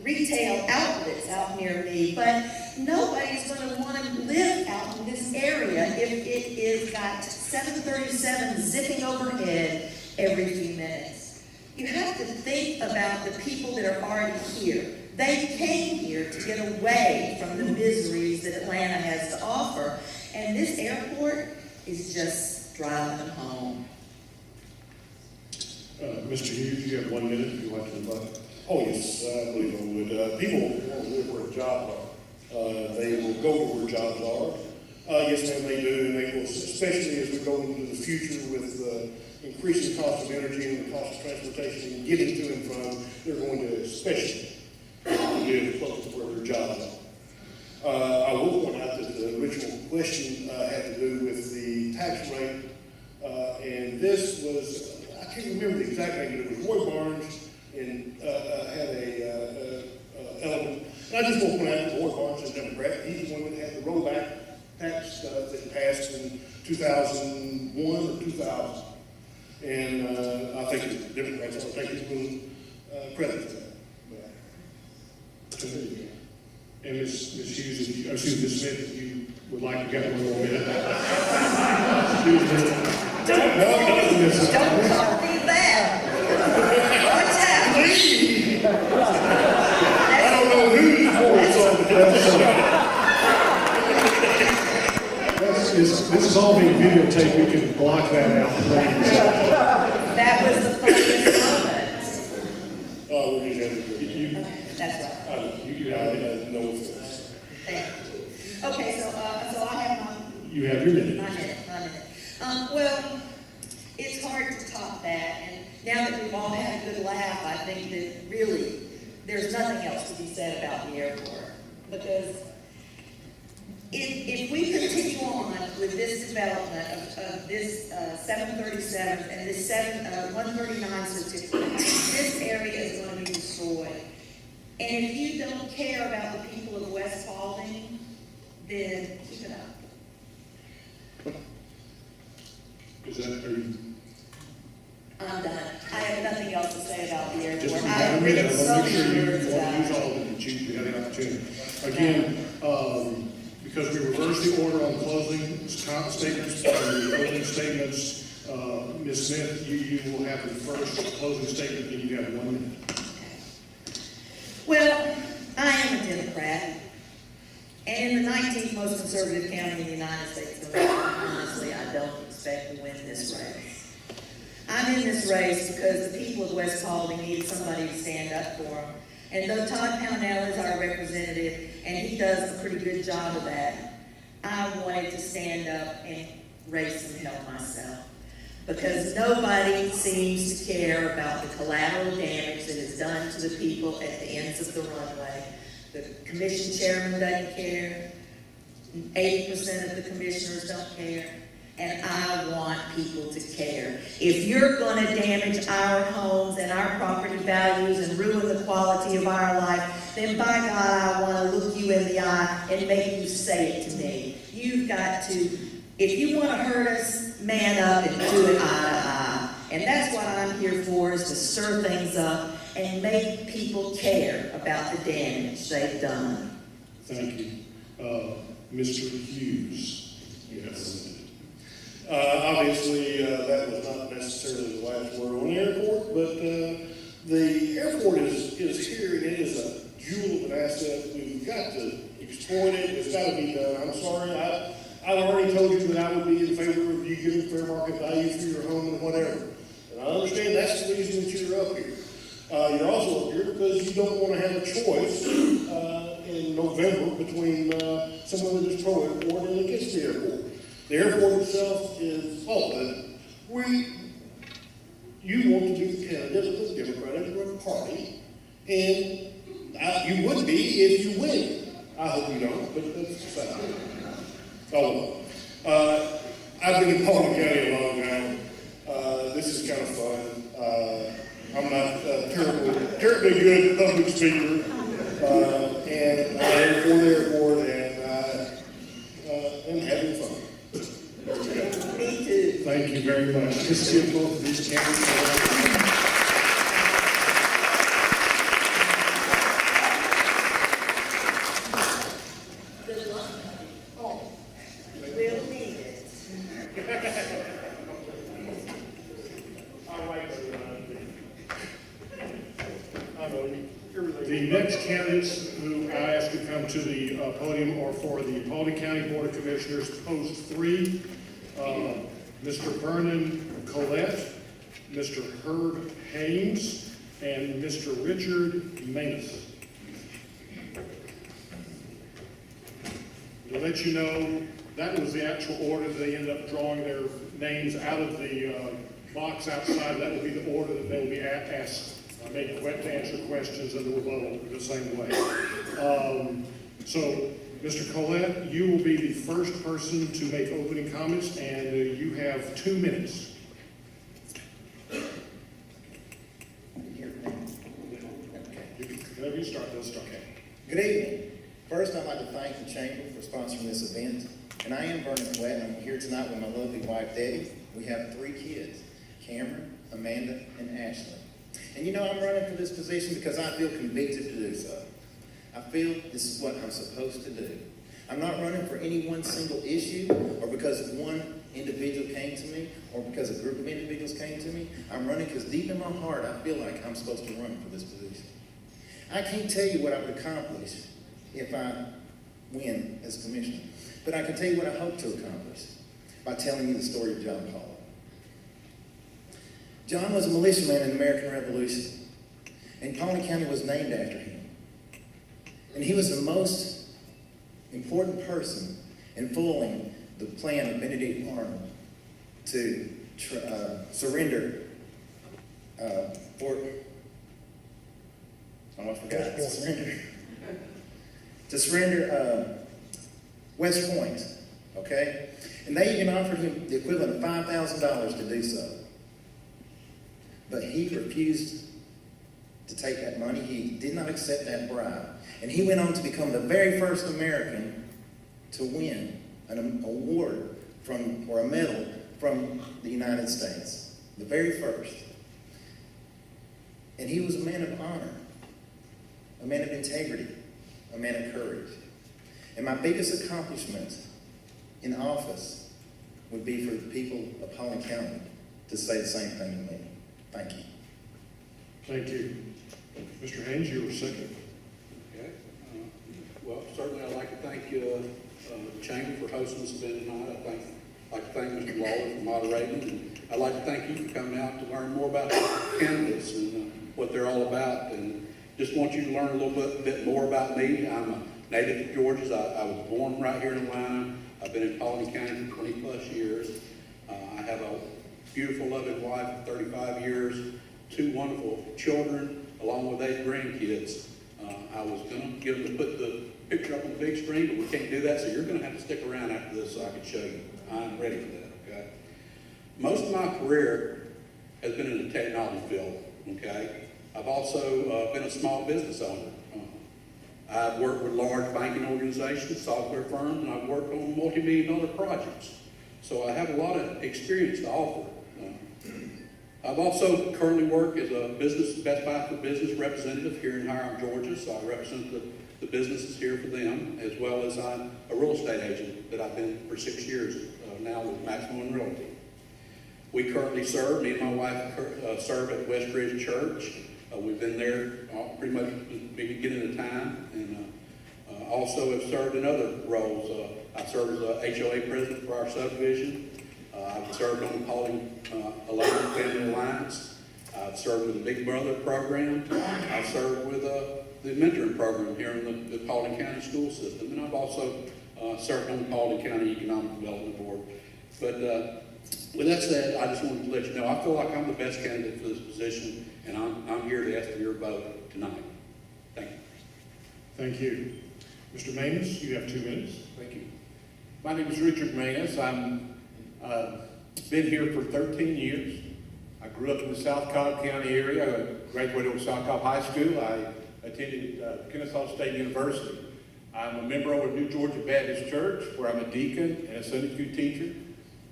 retail outlets out near me, but nobody's going to want to live out in this area if it is got 737 zipping overhead every few minutes. You have to think about the people that are already here. They came here to get away from the miseries that Atlanta has to offer, and this airport is just driving them home. Mr. Hughes, you have 1 minute if you'd like to invite. Oh, yes, I believe I would. People want to live where jobs are. They will go to where jobs are. Yes, ma'am, they do, and they will, especially as we go into the future with the increasing cost of energy and the cost of transportation and getting to and from, they're going to especially live close to where their jobs are. I will point out that the original question had to do with the tax rate, and this was, I can't remember the exact name, but it was Roy Barnes and had a element. And I just want to point out that Roy Barnes is a Democrat. He's the one that had the rollback tax that passed in 2001 or 2000. And I think the Democrats ought to take his own credit for that. And Ms. Hughes, if you, excuse me, Ms. Smith, if you would like to get 1 more minute. Don't copy that. What's happening? I don't know who's voice on the This is all being videotaped. We can block that out. That was the funniest moment. Oh, we're going to That's right. You have it. no offense. Thank you. Okay, so I have my You have your minute. My minute. Well, it's hard to top that, and now that we've all had a good laugh, I think that really there's nothing else to be said about the airport. Because if we continue on with this development of this 737 and this 139 certificate, this area is going to be destroyed. And if you don't care about the people of West Paulding, then keep it up. Is that, are you? I'm done. I have nothing else to say about the Just airport. you I have have a minute. written I so want to make sure many you words want to use about all it. of them, that you have the opportunity. Again, because we reversed the order on closing statements, the opening statements, Ms. Smith, you will have the first closing statement, and you have 1 minute. Well, I am a Democrat. and the 19th most conservative county in the United States. But honestly, I don't expect to win this race. I'm in this race because the people of West Paulding needed somebody to stand up for them. And though Todd Pownell is our representative, and he does a pretty good job of that, I wanted to stand up and raise some hell myself. Because nobody seems to care about the collateral damage that is done to the people at the ends of the runway. The commission chairman doesn't care. 80% of the commissioners don't care. And I want people to care. If you're going to damage our homes and our property values and ruin the quality of our life, then by God, I want to look you in the eye and make you say it to me. You've got to, if you want to hurt us, man up and do it eye to eye. And that's what I'm here for, is to stir things up and make people care about the damage they've done. Thank you. Mr. Hughes. Yes. Obviously, that was not necessarily the last word on the airport, but the airport is here, and it is a jewel of an asset. We've got to exploit it. It's got to be done. I'm sorry. I've already told you that I would be in favor of you giving fair market value for your home and whatever. And I understand that's the reason that you're up here. You're also up here because you don't want to have a choice in November between someone that is pro-airport and against the airport. The airport itself is, you want to be the candidate of the Democratic Party, and you would be if you win. I hope you don't, but that's just that. I've been in Paulding County a long time. This is kind of fun. I'm not terribly good public speaker, and I'm here for the airport, and I'm having fun. Me too. Thank you very much. Let's give both of these candidates. Good luck. Oh, we'll need it. The next candidates who I ask to come to the podium are for the Paulding County Board of Commissioners, Post 3, Mr. Vernon Collett, Mr. Haynes, and Mr. Richard Manous. To let you know, that was the actual order that they ended up drawing their names out of the box outside. That will be the order that they will be asked. Make to answer questions and the rebuttal the same way. So, Mr. Collett, you will be the first person to make opening comments, and you have 2 minutes. Whenever you start, they'll start. Good evening. First, I'd like to thank the Chamber for sponsoring this event. And I am Vernon Collett, and I'm here tonight with my lovely wife, Debbie. We have 3 kids, Cameron, Amanda, and Ashley. And you know, I'm running for this position because I feel convicted to do so. I feel this is what I'm supposed to do. I'm not running for any one single issue or because one individual came to me or because a group of individuals came to me. I'm running because deep in my heart, I feel like I'm supposed to run for this position. I can't tell you what I would accomplish if I win as commissioner, but I can tell you what I hope to accomplish by telling you the story of John Collett. John was a militiaman in the American Revolution, and Paulding County was named after him. And he was the most important person in foiling the plan of Benedict Arnold to surrender West Point, okay? And they even offered him the equivalent of $5,000 to do so. But he refused to take that money. He did not accept that bribe. And he went on to become the very first American to win an award or a medal from the United States. The very first. And he was a man of honor, a man of integrity, a man of courage. And my biggest accomplishment in office would be for the people of Paulding County to say the same thing to me. Thank you. Thank you. Mr. Haynes, you were second. Okay. Well, certainly I'd like to thank thank the Chamber for hosting this event tonight. I'd like to thank Mr. Lawler for moderating, and I'd like to thank you for coming out to learn more about candidates and what they're all about. And just want you to learn a little bit more about me. I'm a native of Georgia. I was born right here in Atlanta. I've been in Paulding County for 20 plus years. I have a beautiful, loving wife of 35 years, 2 wonderful children, along with 8 grandkids. I was going to get them to put the picture up on the big screen, but we can't do that, so you're going to have to stick around after this so I can show you. I'm ready for that, okay? Most of my career has been in the technology field, okay? I've also been a small business owner. I've worked with large banking organizations, software firms, and I've worked on multi-million-dollar projects. So I have a lot of experience to offer. I've also currently worked as a Best Buy for Business representative here in Hiram, Georgia, so I represent the businesses here for them, as well as I'm a real estate agent that I've been for 6 years now with Maxwell Realty. We currently serve, me and my wife serve at West Ridge Church. We've been there pretty much the beginning of time, and also have served in other roles. I served as a HOA president for our subdivision. I've served on the Paulding 11 Family Alliance. I've served with the Big Brother program. I've served with the mentoring program here in the Paulding County school system. And I've also served on the Paulding County Economic Development Board. But with that said, I just wanted to let you know, I feel like I'm the best candidate for this position, and I'm here to ask for your vote tonight. Thank you. Thank you. Mr. Manous, you have 2 minutes. Thank you. My name is Richard Manous. I'm been here for 13 years. I grew up in the South Cobb County area. I graduated from South Cobb High School. I attended Kennesaw State University. I'm a member of New Georgia Baptist Church, where I'm a deacon and a Sunday school teacher.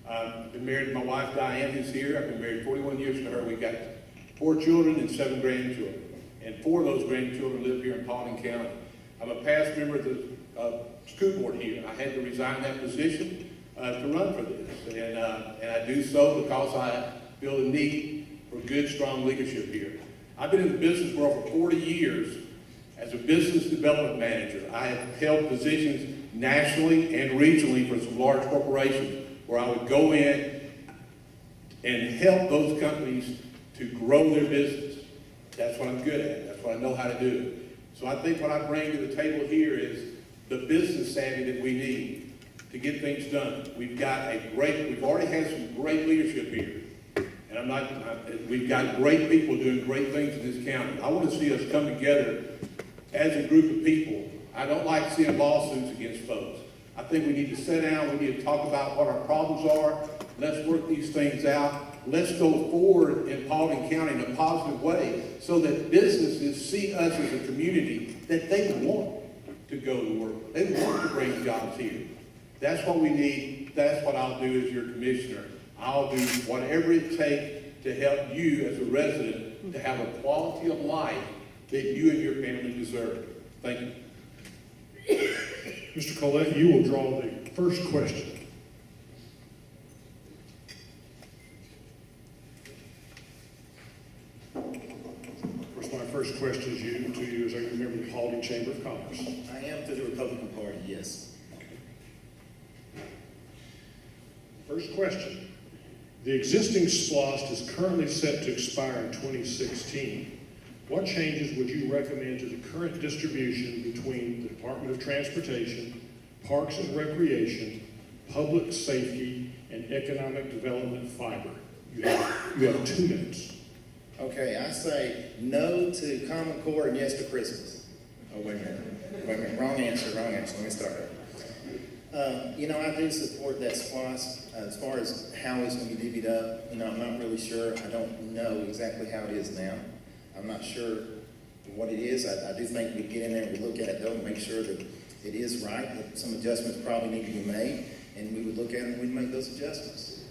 I've been married to my wife, Diane, who's here. I've been married 41 years to her. We've got 4 children and 7 grandchildren. And 4 of those grandchildren live here in Paulding County. I'm a past member of the school board here. I had to resign that position to run for this. And I do so because I feel the need for good, strong leadership here. I've been in the business world for 40 years as a business development manager. I have held positions nationally and regionally for some large corporations where I would go in and help those companies to grow their business. That's what I'm good at. That's what I know how to do. So I think what I bring to the table here is the business savvy that we need to get things done. We've already had some great leadership here. And we've got great people doing great things in this county. I want to see us come together as a group of people. I don't like seeing lawsuits against folks. I think we need to sit down, we need to talk about what our problems are. Let's work these things out. Let's go forward in Paulding County in a positive way so that businesses see us as a community that they want to go to work. They want to bring jobs here. That's what we need. That's what I'll do as your commissioner. I'll do whatever it takes to help you as a resident to have a quality of life that you and your family deserve. Thank you. Mr. Collett, you will draw the first question. Of course, my first question to you is, are you a member of the Paulding Chamber of Commerce? I am to the Republican Party, yes. First question. The existing SPLOST is currently set to expire in 2016. What changes would you recommend to the current distribution between the Department of Transportation, Parks and Recreation, Public Safety, and Economic Development fiber? You have 2 minutes. Okay, I say no to Common Core and yes to Christmas. Oh, wait a minute. Wrong answer. Let me start over. I do support that SPLOST as far as how it's going to be divvied up. I'm not really sure. I don't know exactly how it is now. I'm not sure what it is. I do think we get in there and we look at it though and make sure that it is right, that some adjustments probably need to be made, and we would look at it and we'd make those adjustments.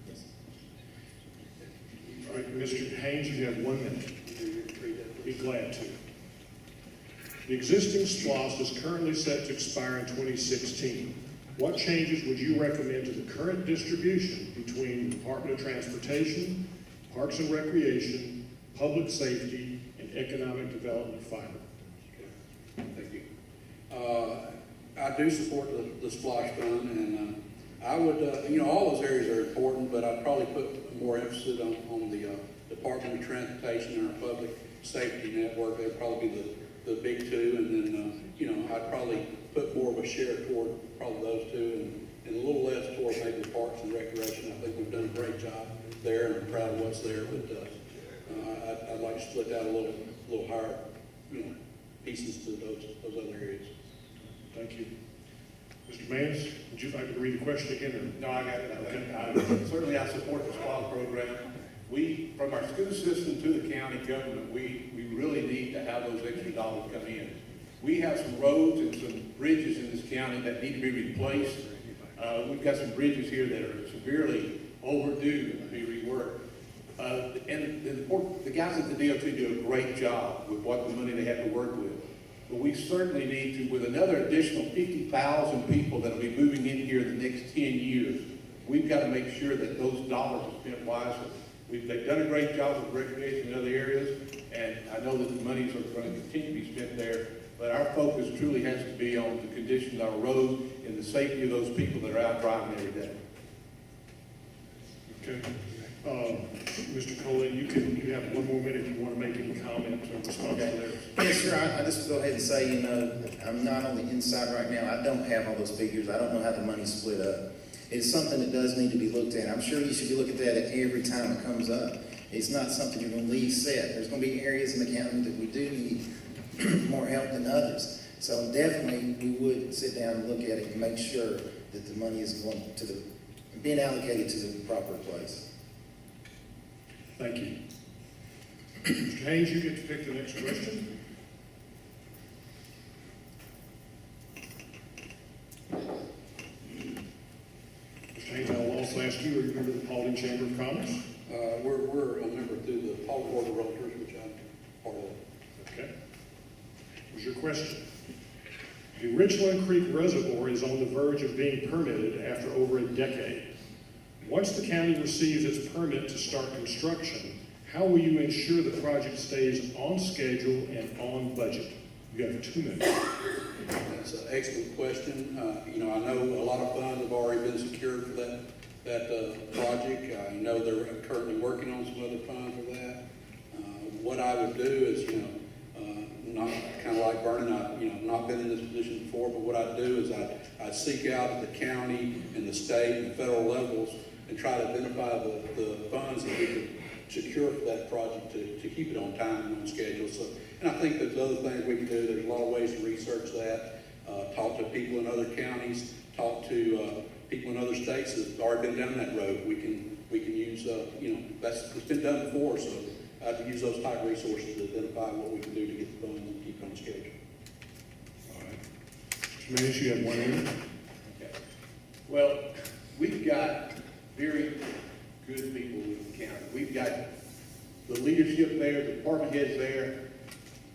Yes. All right, Mr. Haynes, you have 1 minute. Be glad to. The existing SPLOST is currently set to expire in 2016. What changes would you recommend to the current distribution between the Department of Transportation, Parks and Recreation, Public Safety, and Economic Development fiber? Thank you. I do support the splash fund, and I would, all those areas are important, but I'd probably put more emphasis on the Department of Transportation and our public safety network. That'd probably be the big two, and then, I'd probably put more of a share toward probably those two, and a little less toward maybe Parks and Recreation. I think we've done a great job there, and I'm proud of what's there, but I'd like to split out a little higher, pieces to those other areas. Thank you. Mr. Manous, would you like to read the question again? No, I got it. Okay. Certainly I support the SPA program. We, from our school system to the county government, we really need to have those extra dollars come in. We have some roads and some bridges in this county that need to be replaced. We've got some bridges here that are severely overdue to be reworked. And the guys at the DOT do a great job with what the money they have to work with. But we certainly need to, with another additional 50,000 people that will be moving in here in the next 10 years, we've got to make sure that those dollars are spent wisely. They've done a great job with recreation in other areas, and I know that the monies are going to continue to be spent there, but our focus truly has to be on the condition of our roads and the safety of those people that are out driving every day. Okay. Mr. Collett, you have one more minute if you want to make any comments or response to that. Yes, sir, I just go ahead and say, I'm not on the inside right now. I don't have all those figures. I don't know how the money's split up. It's something that does need to be looked at. I'm sure you should be looking at that every time it comes up. It's not something you're going to leave set. There's going to be areas in the county that we do need more help than others. So definitely we would sit down and look at it and make sure that the money is going to being allocated to the proper place. Thank you. Mr. Haynes, you get to pick the next question. Mr. Haynes, I will also ask you, are you a member of the Paulding Chamber of Commerce? We're a member through the Paulding Board of Realtors, which I'm part of. Okay. Here's your question. The Richland Creek Reservoir is on the verge of being permitted after over a decade. Once the county receives its permit to start construction, how will you ensure the project stays on schedule and on budget? You have 2 minutes. That's an excellent question. I know a lot of funds have already been secured for that project. I know they're currently working on some other funds for that. What I would do is, not kind of like Vernon, I've not been in this position before, but what I'd do is I'd seek out at the county and the state and the federal levels and try to identify the funds that we could secure for that project to keep it on time and on schedule. So, and I think there's other things we can do. There's a lot of ways to research that, talk to people in other counties, talk to people in other states that have already been down that road. We can use, it's been done before, so I'd use those type of resources to identify what we can do to get the funds and keep it on schedule. All right. Mr. Manous, you have 1 minute. Okay. Well, we've got very good people in the county. We've got the leadership there, the department heads there.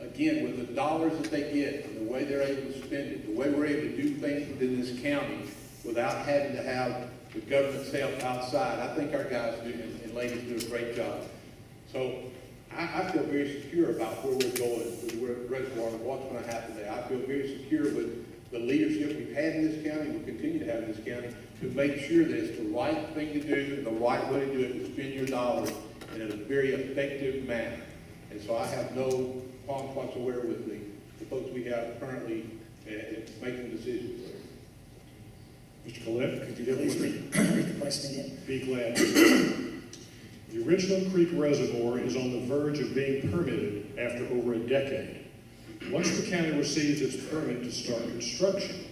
Again, with the dollars that they get and the way they're able to spend it, the way we're able to do things within this county without having to have the government's help outside, I think our guys do and ladies do a great job. So I feel very secure about where we're going with the reservoir and what's going to happen there. I feel very secure with the leadership we've had in this county, we'll continue to have in this county, to make sure that it's the right thing to do and the right way to do it, to spend your dollars in a very effective manner. And so I have no qualms whatsoever with the folks we have currently making decisions there. Mr. Collett, could you Please read read the question again. Be glad. The Richland Creek Reservoir is on the verge of being permitted after over a decade. Once the county receives its permit to start construction,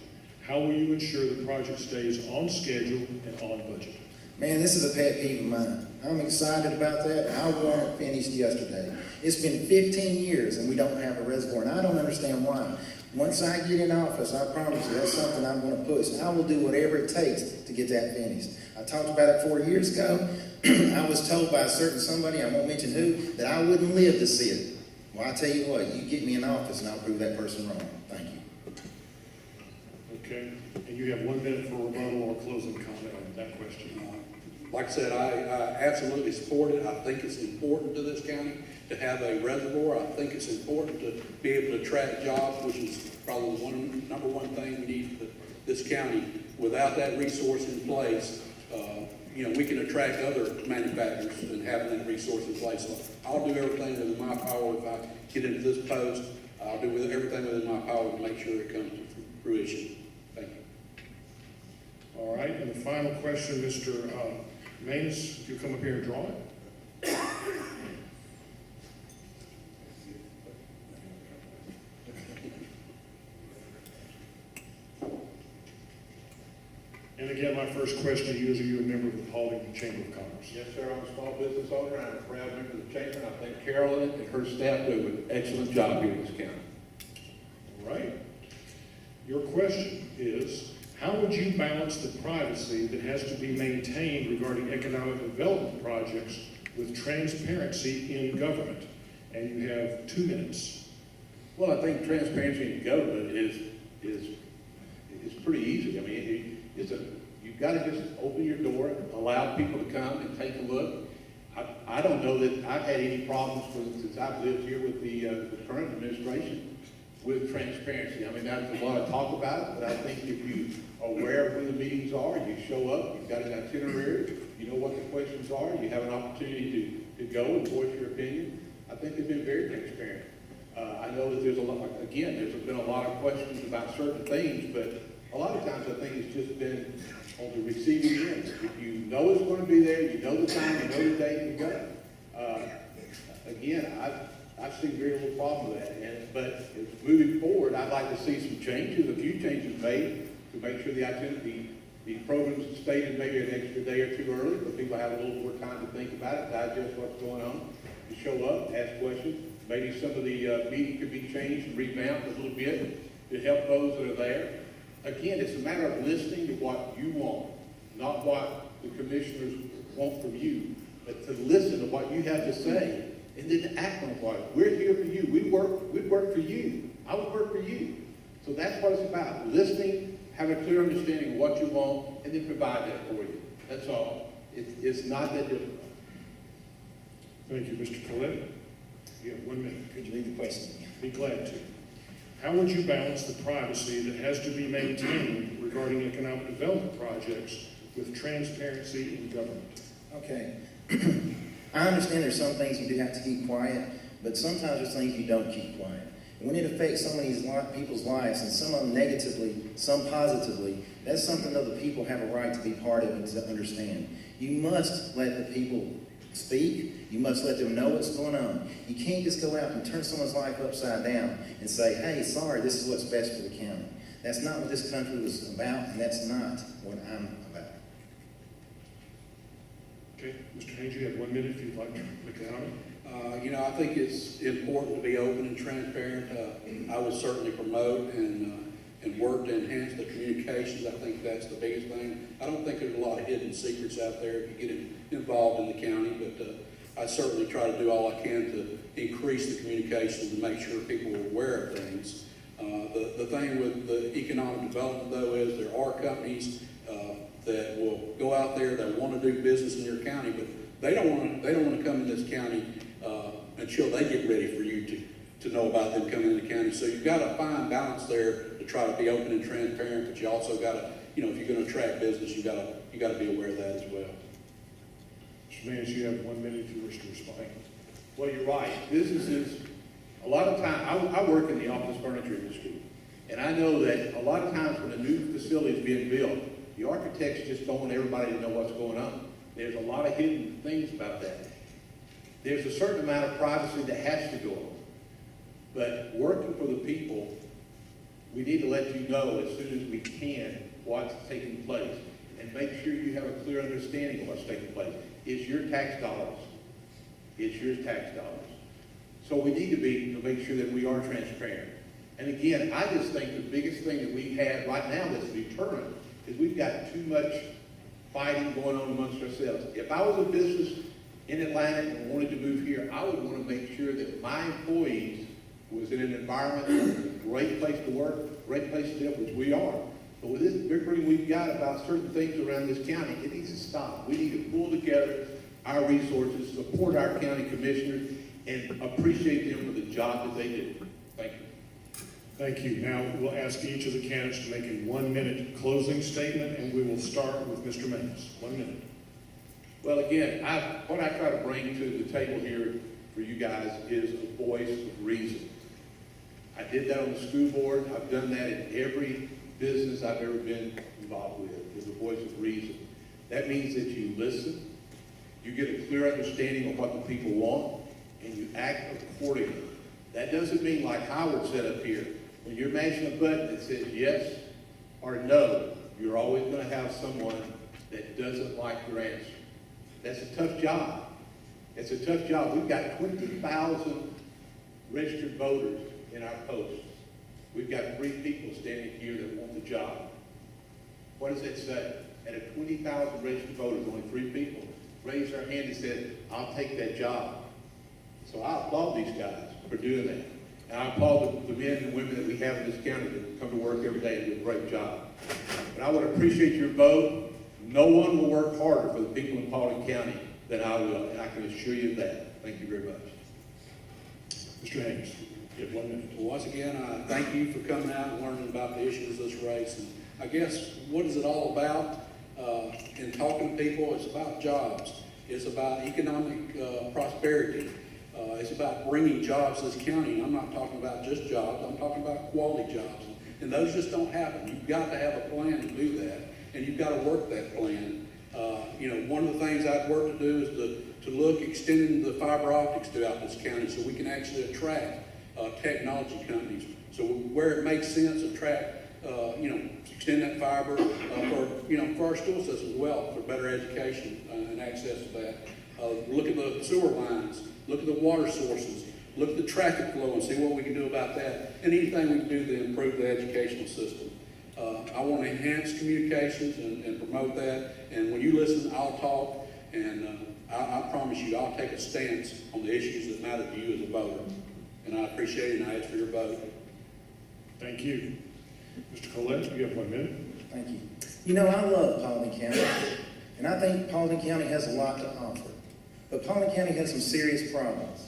how will you ensure the project stays on schedule and on budget? Man, this is a pet peeve of mine. I'm excited about that. I want it finished yesterday. It's been 15 years and we don't have a reservoir, and I don't understand why. Once I get in office, I promise you, that's something I'm going to push. I will do whatever it takes to get that finished. I talked about it 4 years ago. I was told by a certain somebody, I won't mention who, that I wouldn't live to see it. Well, I tell you what, you get me in office and I'll prove that person wrong. Thank you. Okay. And you have 1 minute for rebuttal or closing comment on that question. like I said, I absolutely support it. I think it's important to this county to have a reservoir. I think it's important to be able to attract jobs, which is probably the number one thing we need for this county. Without that resource in place, we can attract other manufacturers and having that resource in place. So I'll do everything within my power. If I get into this post, I'll do everything within my power to make sure it comes to fruition. Thank you. All right, and the final question, Mr. Manous, if you come up here and draw it. And again, my first question to you is, are you a member of the Paulding Chamber of Commerce? Yes, sir, I'm a small business owner, I'm a proud member of the chamber, and I think Carolyn and her staff do an excellent job here in this county. All right. Your question is, how would you balance the privacy that has to be maintained regarding economic development projects with transparency in government? And you have 2 minutes. Well, I think transparency in government is pretty easy. I mean, you've got to just open your door, allow people to come and take a look. I don't know that I've had any problems since I've lived here with the current administration with transparency. I mean, there's a lot of talk about it, but I think if you are aware of when the meetings are, you show up, you've got an itinerary, you know what the questions are, you have an opportunity to go and voice your opinion. I think they've been very transparent. I know that there's been a lot of questions about certain things, but a lot of times I think it's just been on the receiving end. If you know it's going to be there, you know the time, you know the date, you go. I've seen very little problem with that. But moving forward, I'd like to see some changes, a few changes made to make sure the programs stated maybe an extra day or two early, so people have a little more time to think about it, digest what's going on, to show up, ask questions. Maybe some of the meeting could be changed and revamped a little bit to help those that are there. Again, it's a matter of listening to what you want, not what the commissioners want from you, but to listen to what you have to say and then to act on what. We're here for you. We work for you. I would work for you. So that's what it's about. Listening, have a clear understanding of what you want, and then provide that for you. That's all. It's not that difficult. Thank you, Mr. Collett. You have 1 minute. Could you read the question? Be glad to. How would you balance the privacy that has to be maintained regarding economic development projects with transparency in government? Okay. I understand there's some things you do have to keep quiet, but sometimes there's things you don't keep quiet. And when it affects so many people's lives, and some of them negatively, some positively, that's something other people have a right to be part of and to understand. You must let the people speak. You must let them know what's going on. You can't just go out and turn someone's life upside down and say, hey, sorry, this is what's best for the county. That's not what this country was about, and that's not what I'm about. Okay, Mr. Haynes, you have 1 minute if you'd like to make a comment. I think it's important to be open and transparent. I would certainly promote and work to enhance the communications. I think that's the biggest thing. I don't think there's a lot of hidden secrets out there if you get involved in the county, but I certainly try to do all I can to increase the communications and make sure people are aware of things. The thing with the economic development, though, is there are companies that will go out there that want to do business in your county, but they don't want to come in this county until they get ready for you to know about them coming in the county. So you've got a fine balance there to try to be open and transparent, but you also got to, if you're going to attract business, you got to be aware of that as well. Mr. Manous, you have 1 minute if you wish to respond. Well, you're right. Businesses, a lot of time, I work in the office furniture industry, and I know that a lot of times when a new facility is being built, the architects just don't want everybody to know what's going on. There's a lot of hidden things about that. There's a certain amount of privacy that has to go on. But working for the people, we need to let you know as soon as we can what's taking place and make sure you have a clear understanding of what's taking place. It's your tax dollars. It's your tax dollars. So we need to make sure that we are transparent. And again, I just think the biggest thing that we have right now that's a deterrent is we've got too much fighting going on amongst ourselves. If I was a business in Atlanta and wanted to move here, I would want to make sure that my employees was in an environment that was a great place to work, great place to live, which we are. But with this bickering we've got about certain things around this county, it needs to stop. We need to pull together our resources, support our county commissioners, and appreciate them for the job that they do. Thank you. Thank you. Now, we'll ask each of the candidates to make a 1-minute closing statement, and we will start with Mr. Manous. 1 minute. Well, again, what I try to bring to the table here for you guys is a voice of reason. I did that on the school board. I've done that in every business I've ever been involved with, is a voice of reason. That means that you listen, you get a clear understanding of what the people want, and you act accordingly. That doesn't mean, like Howard said up here, when you're mashing a button that says yes or no, you're always going to have someone that doesn't like your answer. That's a tough job. It's a tough job. We've got 20,000 registered voters in our posts. We've got 3 people standing here that want the job. What does that say? Out of 20,000 registered voters, only 3 people raised their hand and said, I'll take that job. So I applaud these guys for doing that. And I applaud the men and women that we have in this county that come to work every day and do a great job. But I would appreciate your vote. No one will work harder for the people in Paulding County than I will, and I can assure you of that. Thank you very much. Mr. Haynes, you have 1 minute. Well, once again, I thank you for coming out and learning about the issues of this race. And I guess, what is it all about? In talking to people, it's about jobs. It's about economic prosperity. It's about bringing jobs to this county. And I'm not talking about just jobs. I'm talking about quality jobs. And those just don't happen. You've got to have a plan to do that, and you've got to work that plan. One of the things I'd work to do is to look extending the fiber optics throughout this county so we can actually attract technology companies. So where it makes sense, extend that fiber for our school system as well, for better education and access to that. Look at the sewer lines, look at the water sources, look at the traffic flow and see what we can do about that, and anything we can do to improve the educational system. I want to enhance communications and promote that, and when you listen, I'll talk, and I promise you, I'll take a stance on the issues that matter to you as a voter. And I appreciate it, and I ask for your vote. Thank you. Mr. Collett, you have 1 minute. Thank you. You know, I love Paulding County, and I think Paulding County has a lot to offer. But Paulding County has some serious problems,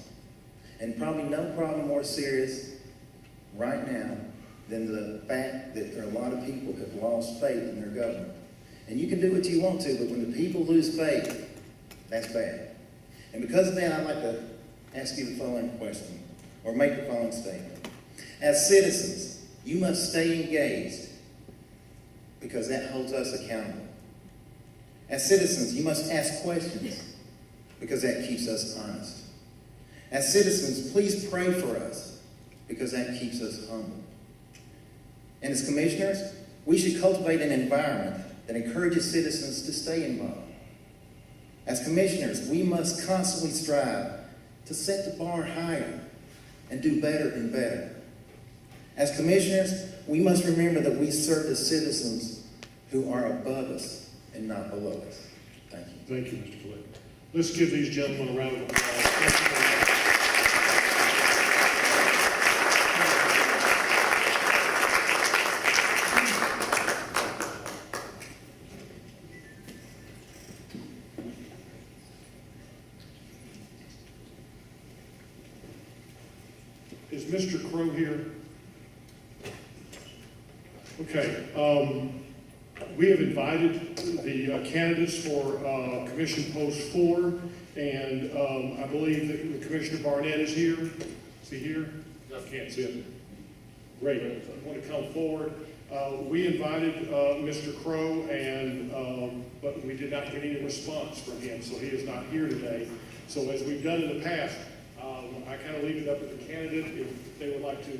and probably no problem more serious right now than the fact that there are a lot of people who have lost faith in their government. And you can do what you want to, but when the people lose faith, that's bad. And because of that, I'd like to ask you the following question, or make the following statement. As citizens, you must stay engaged because that holds us accountable. As citizens, you must ask questions because that keeps us honest. As citizens, please pray for us because that keeps us humble. And as commissioners, we should cultivate an environment that encourages citizens to stay involved. As commissioners, we must constantly strive to set the bar higher and do better and better. As commissioners, we must remember that we serve the citizens who are above us and not below us. Thank you. Thank you, Mr. Collett. Let's give these gentlemen a round of applause. Is Mr. Crowe here? Okay. We have invited the candidates for Commission Post 4, and I believe that Commissioner Barnett is here. Is he here? I can't see him. Great. I want to come forward. We invited Mr. Crowe, but we did not get any response from him, so he is not here today. So as we've done in the past, I kind of leave it up to the candidate if they would like to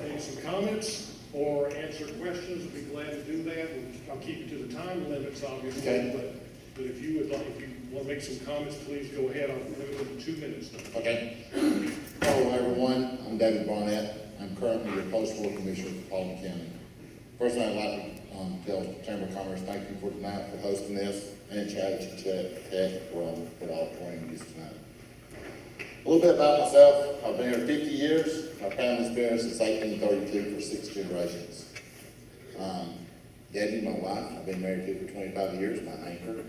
make some comments or answer questions. I'd be glad to do that. I'll keep it to the time limits, obviously. Okay. But if you want to make some comments, please go ahead. I'll limit it to 2 minutes now. Okay. Hello, everyone. I'm David Barnett. I'm currently the Post 4 Commissioner for Paulding County. First, I'd like to tell the Chamber of Commerce thank you for tonight for hosting this, and Challenge Tech for all joining this tonight. A little bit about myself. I've been here 50 years. My family's been here since 1832 for 6 generations. Debbie, my wife, I've been married to for 25 years, my anchor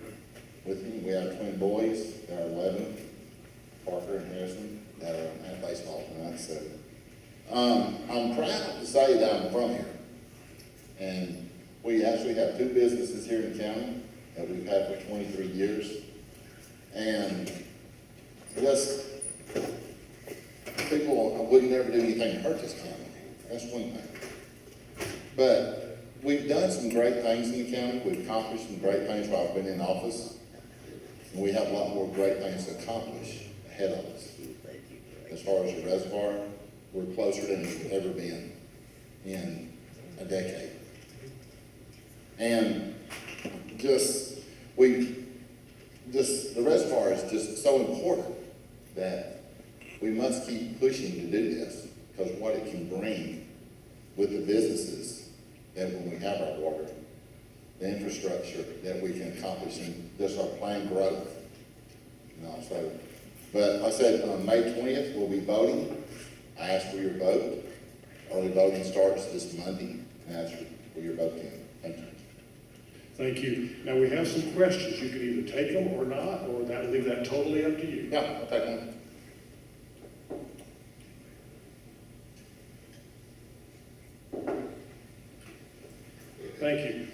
with me. We have twin boys, that are 11, Parker and Harrison, that are at baseball tonight. So I'm proud to say that I'm from here. And we actually have 2 businesses here in the county that we've had for 23 years. And just people would never do anything to hurt this county. That's one thing. But we've done some great things in the county. We've accomplished some great things while I've been in office. And we have a lot more great things to accomplish ahead of us. As far as the reservoir, we're closer than we've ever been in a decade. And the reservoir is just so important that we must keep pushing to do this, because what it can bring with the businesses, that when we have our water, the infrastructure that we can accomplish in just our planned growth. But I said on May 20th, we'll be voting. I ask for your vote. Early voting starts this Monday, and I ask for your vote then. Thank you. Thank you. Now, we have some questions. You can either take them or not, or leave that totally up to you. Yeah, I'll take one. Thank you.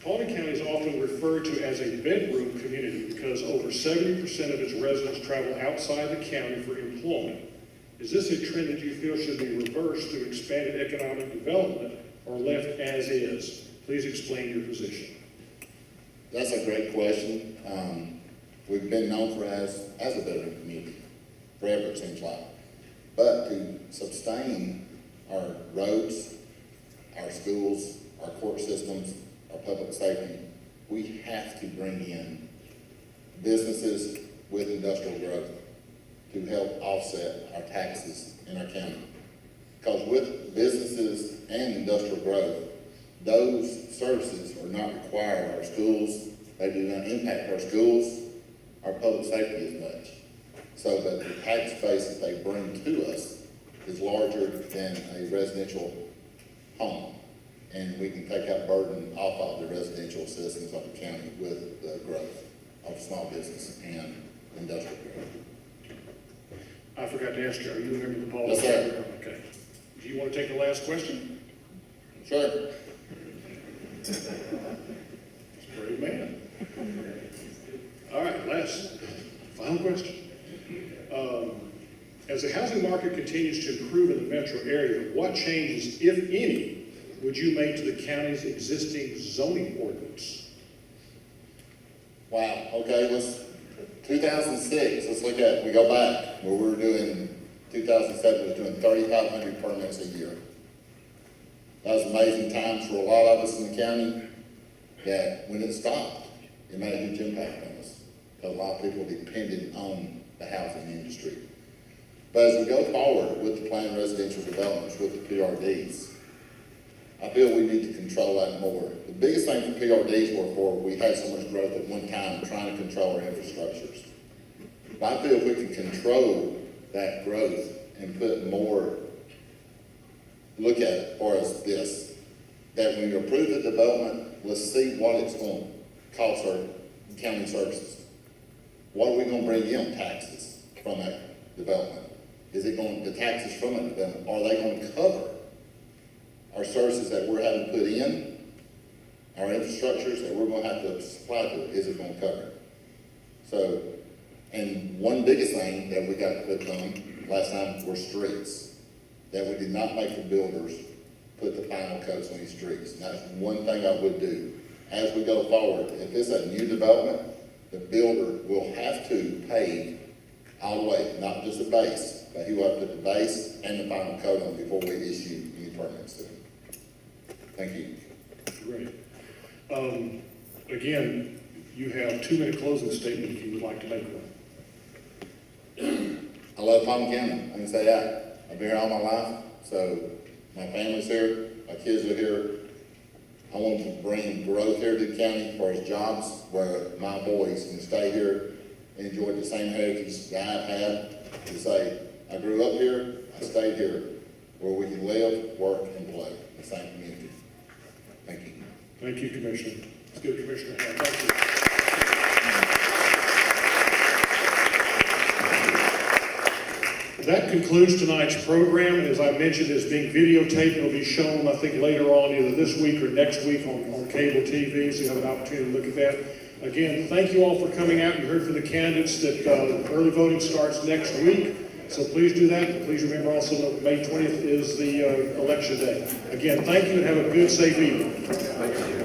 Paulding County is often referred to as a bedroom community because over 70% of its residents travel outside the county for employment. Is this a trend that you feel should be reversed through expanded economic development or left as is? Please explain your position. That's a great question. We've been known for as a bedroom community forever, it seems like. But to sustain our roads, our schools, our court systems, our public safety, we have to bring in businesses with industrial growth to help offset our taxes in our county. Because with businesses and industrial growth, those services are not required of our schools. They do not impact our schools, our public safety as much. So that the tax base that they bring to us is larger than a residential home. And we can take that burden off of the residential citizens of the county with the growth of small business and industrial growth. I forgot to ask you, are you a member of the Paulding? Yes, sir. Okay. Do you want to take the last question? Sure. Brave man. All right, final question. As the housing market continues to improve in the metro area, what changes, if any, would you make to the county's existing zoning ordinance? Wow, okay, 2006, let's look at, we go back, where we were doing, 2007, we were doing 3,500 permits a year. That was amazing times for a lot of us in the county, that when it stopped, it made a huge impact on us. Because a lot of people depended on the housing industry. But as we go forward with the planned residential developments, with the PRDs, I feel we need to control that more. The biggest thing for PRDs were for, we had so much growth at one time trying to control our infrastructures. But I feel if we can control that growth and put more, look at it for us this, that when you approve the development, let's see what it's going to cost our county services. What are we going to bring in taxes from that development? Is it going, the taxes from that development, are they going to cover our services that we're having to put in, our infrastructures that we're going to have to supply to it, is it going to cover it? So, and one biggest thing that we got to put on last time were streets, that we did not make the builders put the final coats on these streets. And that's one thing I would do. As we go forward, if it's a new development, the builder will have to pave all the way, not just the base, but he will have to put the base and the final coat on before we issue any permits to him. Thank you. Great. Again, you have a 2-minute closing statement if you would like to make one. I love Paulding County. I can say that. I've been here all my life, so my family's here, my kids are here. I want to bring growth here to the county for his jobs, where my boys can stay here and enjoy the same heritage that I've had, to say, I grew up here, I stayed here, where we can live, work, and play. the same community. Thank you. Thank you, Commissioner. It's good, Commissioner. Thank you. That concludes tonight's program. As I mentioned, it's being videotaped. It'll be shown, I think, later on, either this week or next week on cable TV, so you have an opportunity to look at that. Again, thank you all for coming out. You heard from the candidates that early voting starts next week, so please do that. And please remember also that May 20th is the election day. Again, thank you and have a good, safe evening.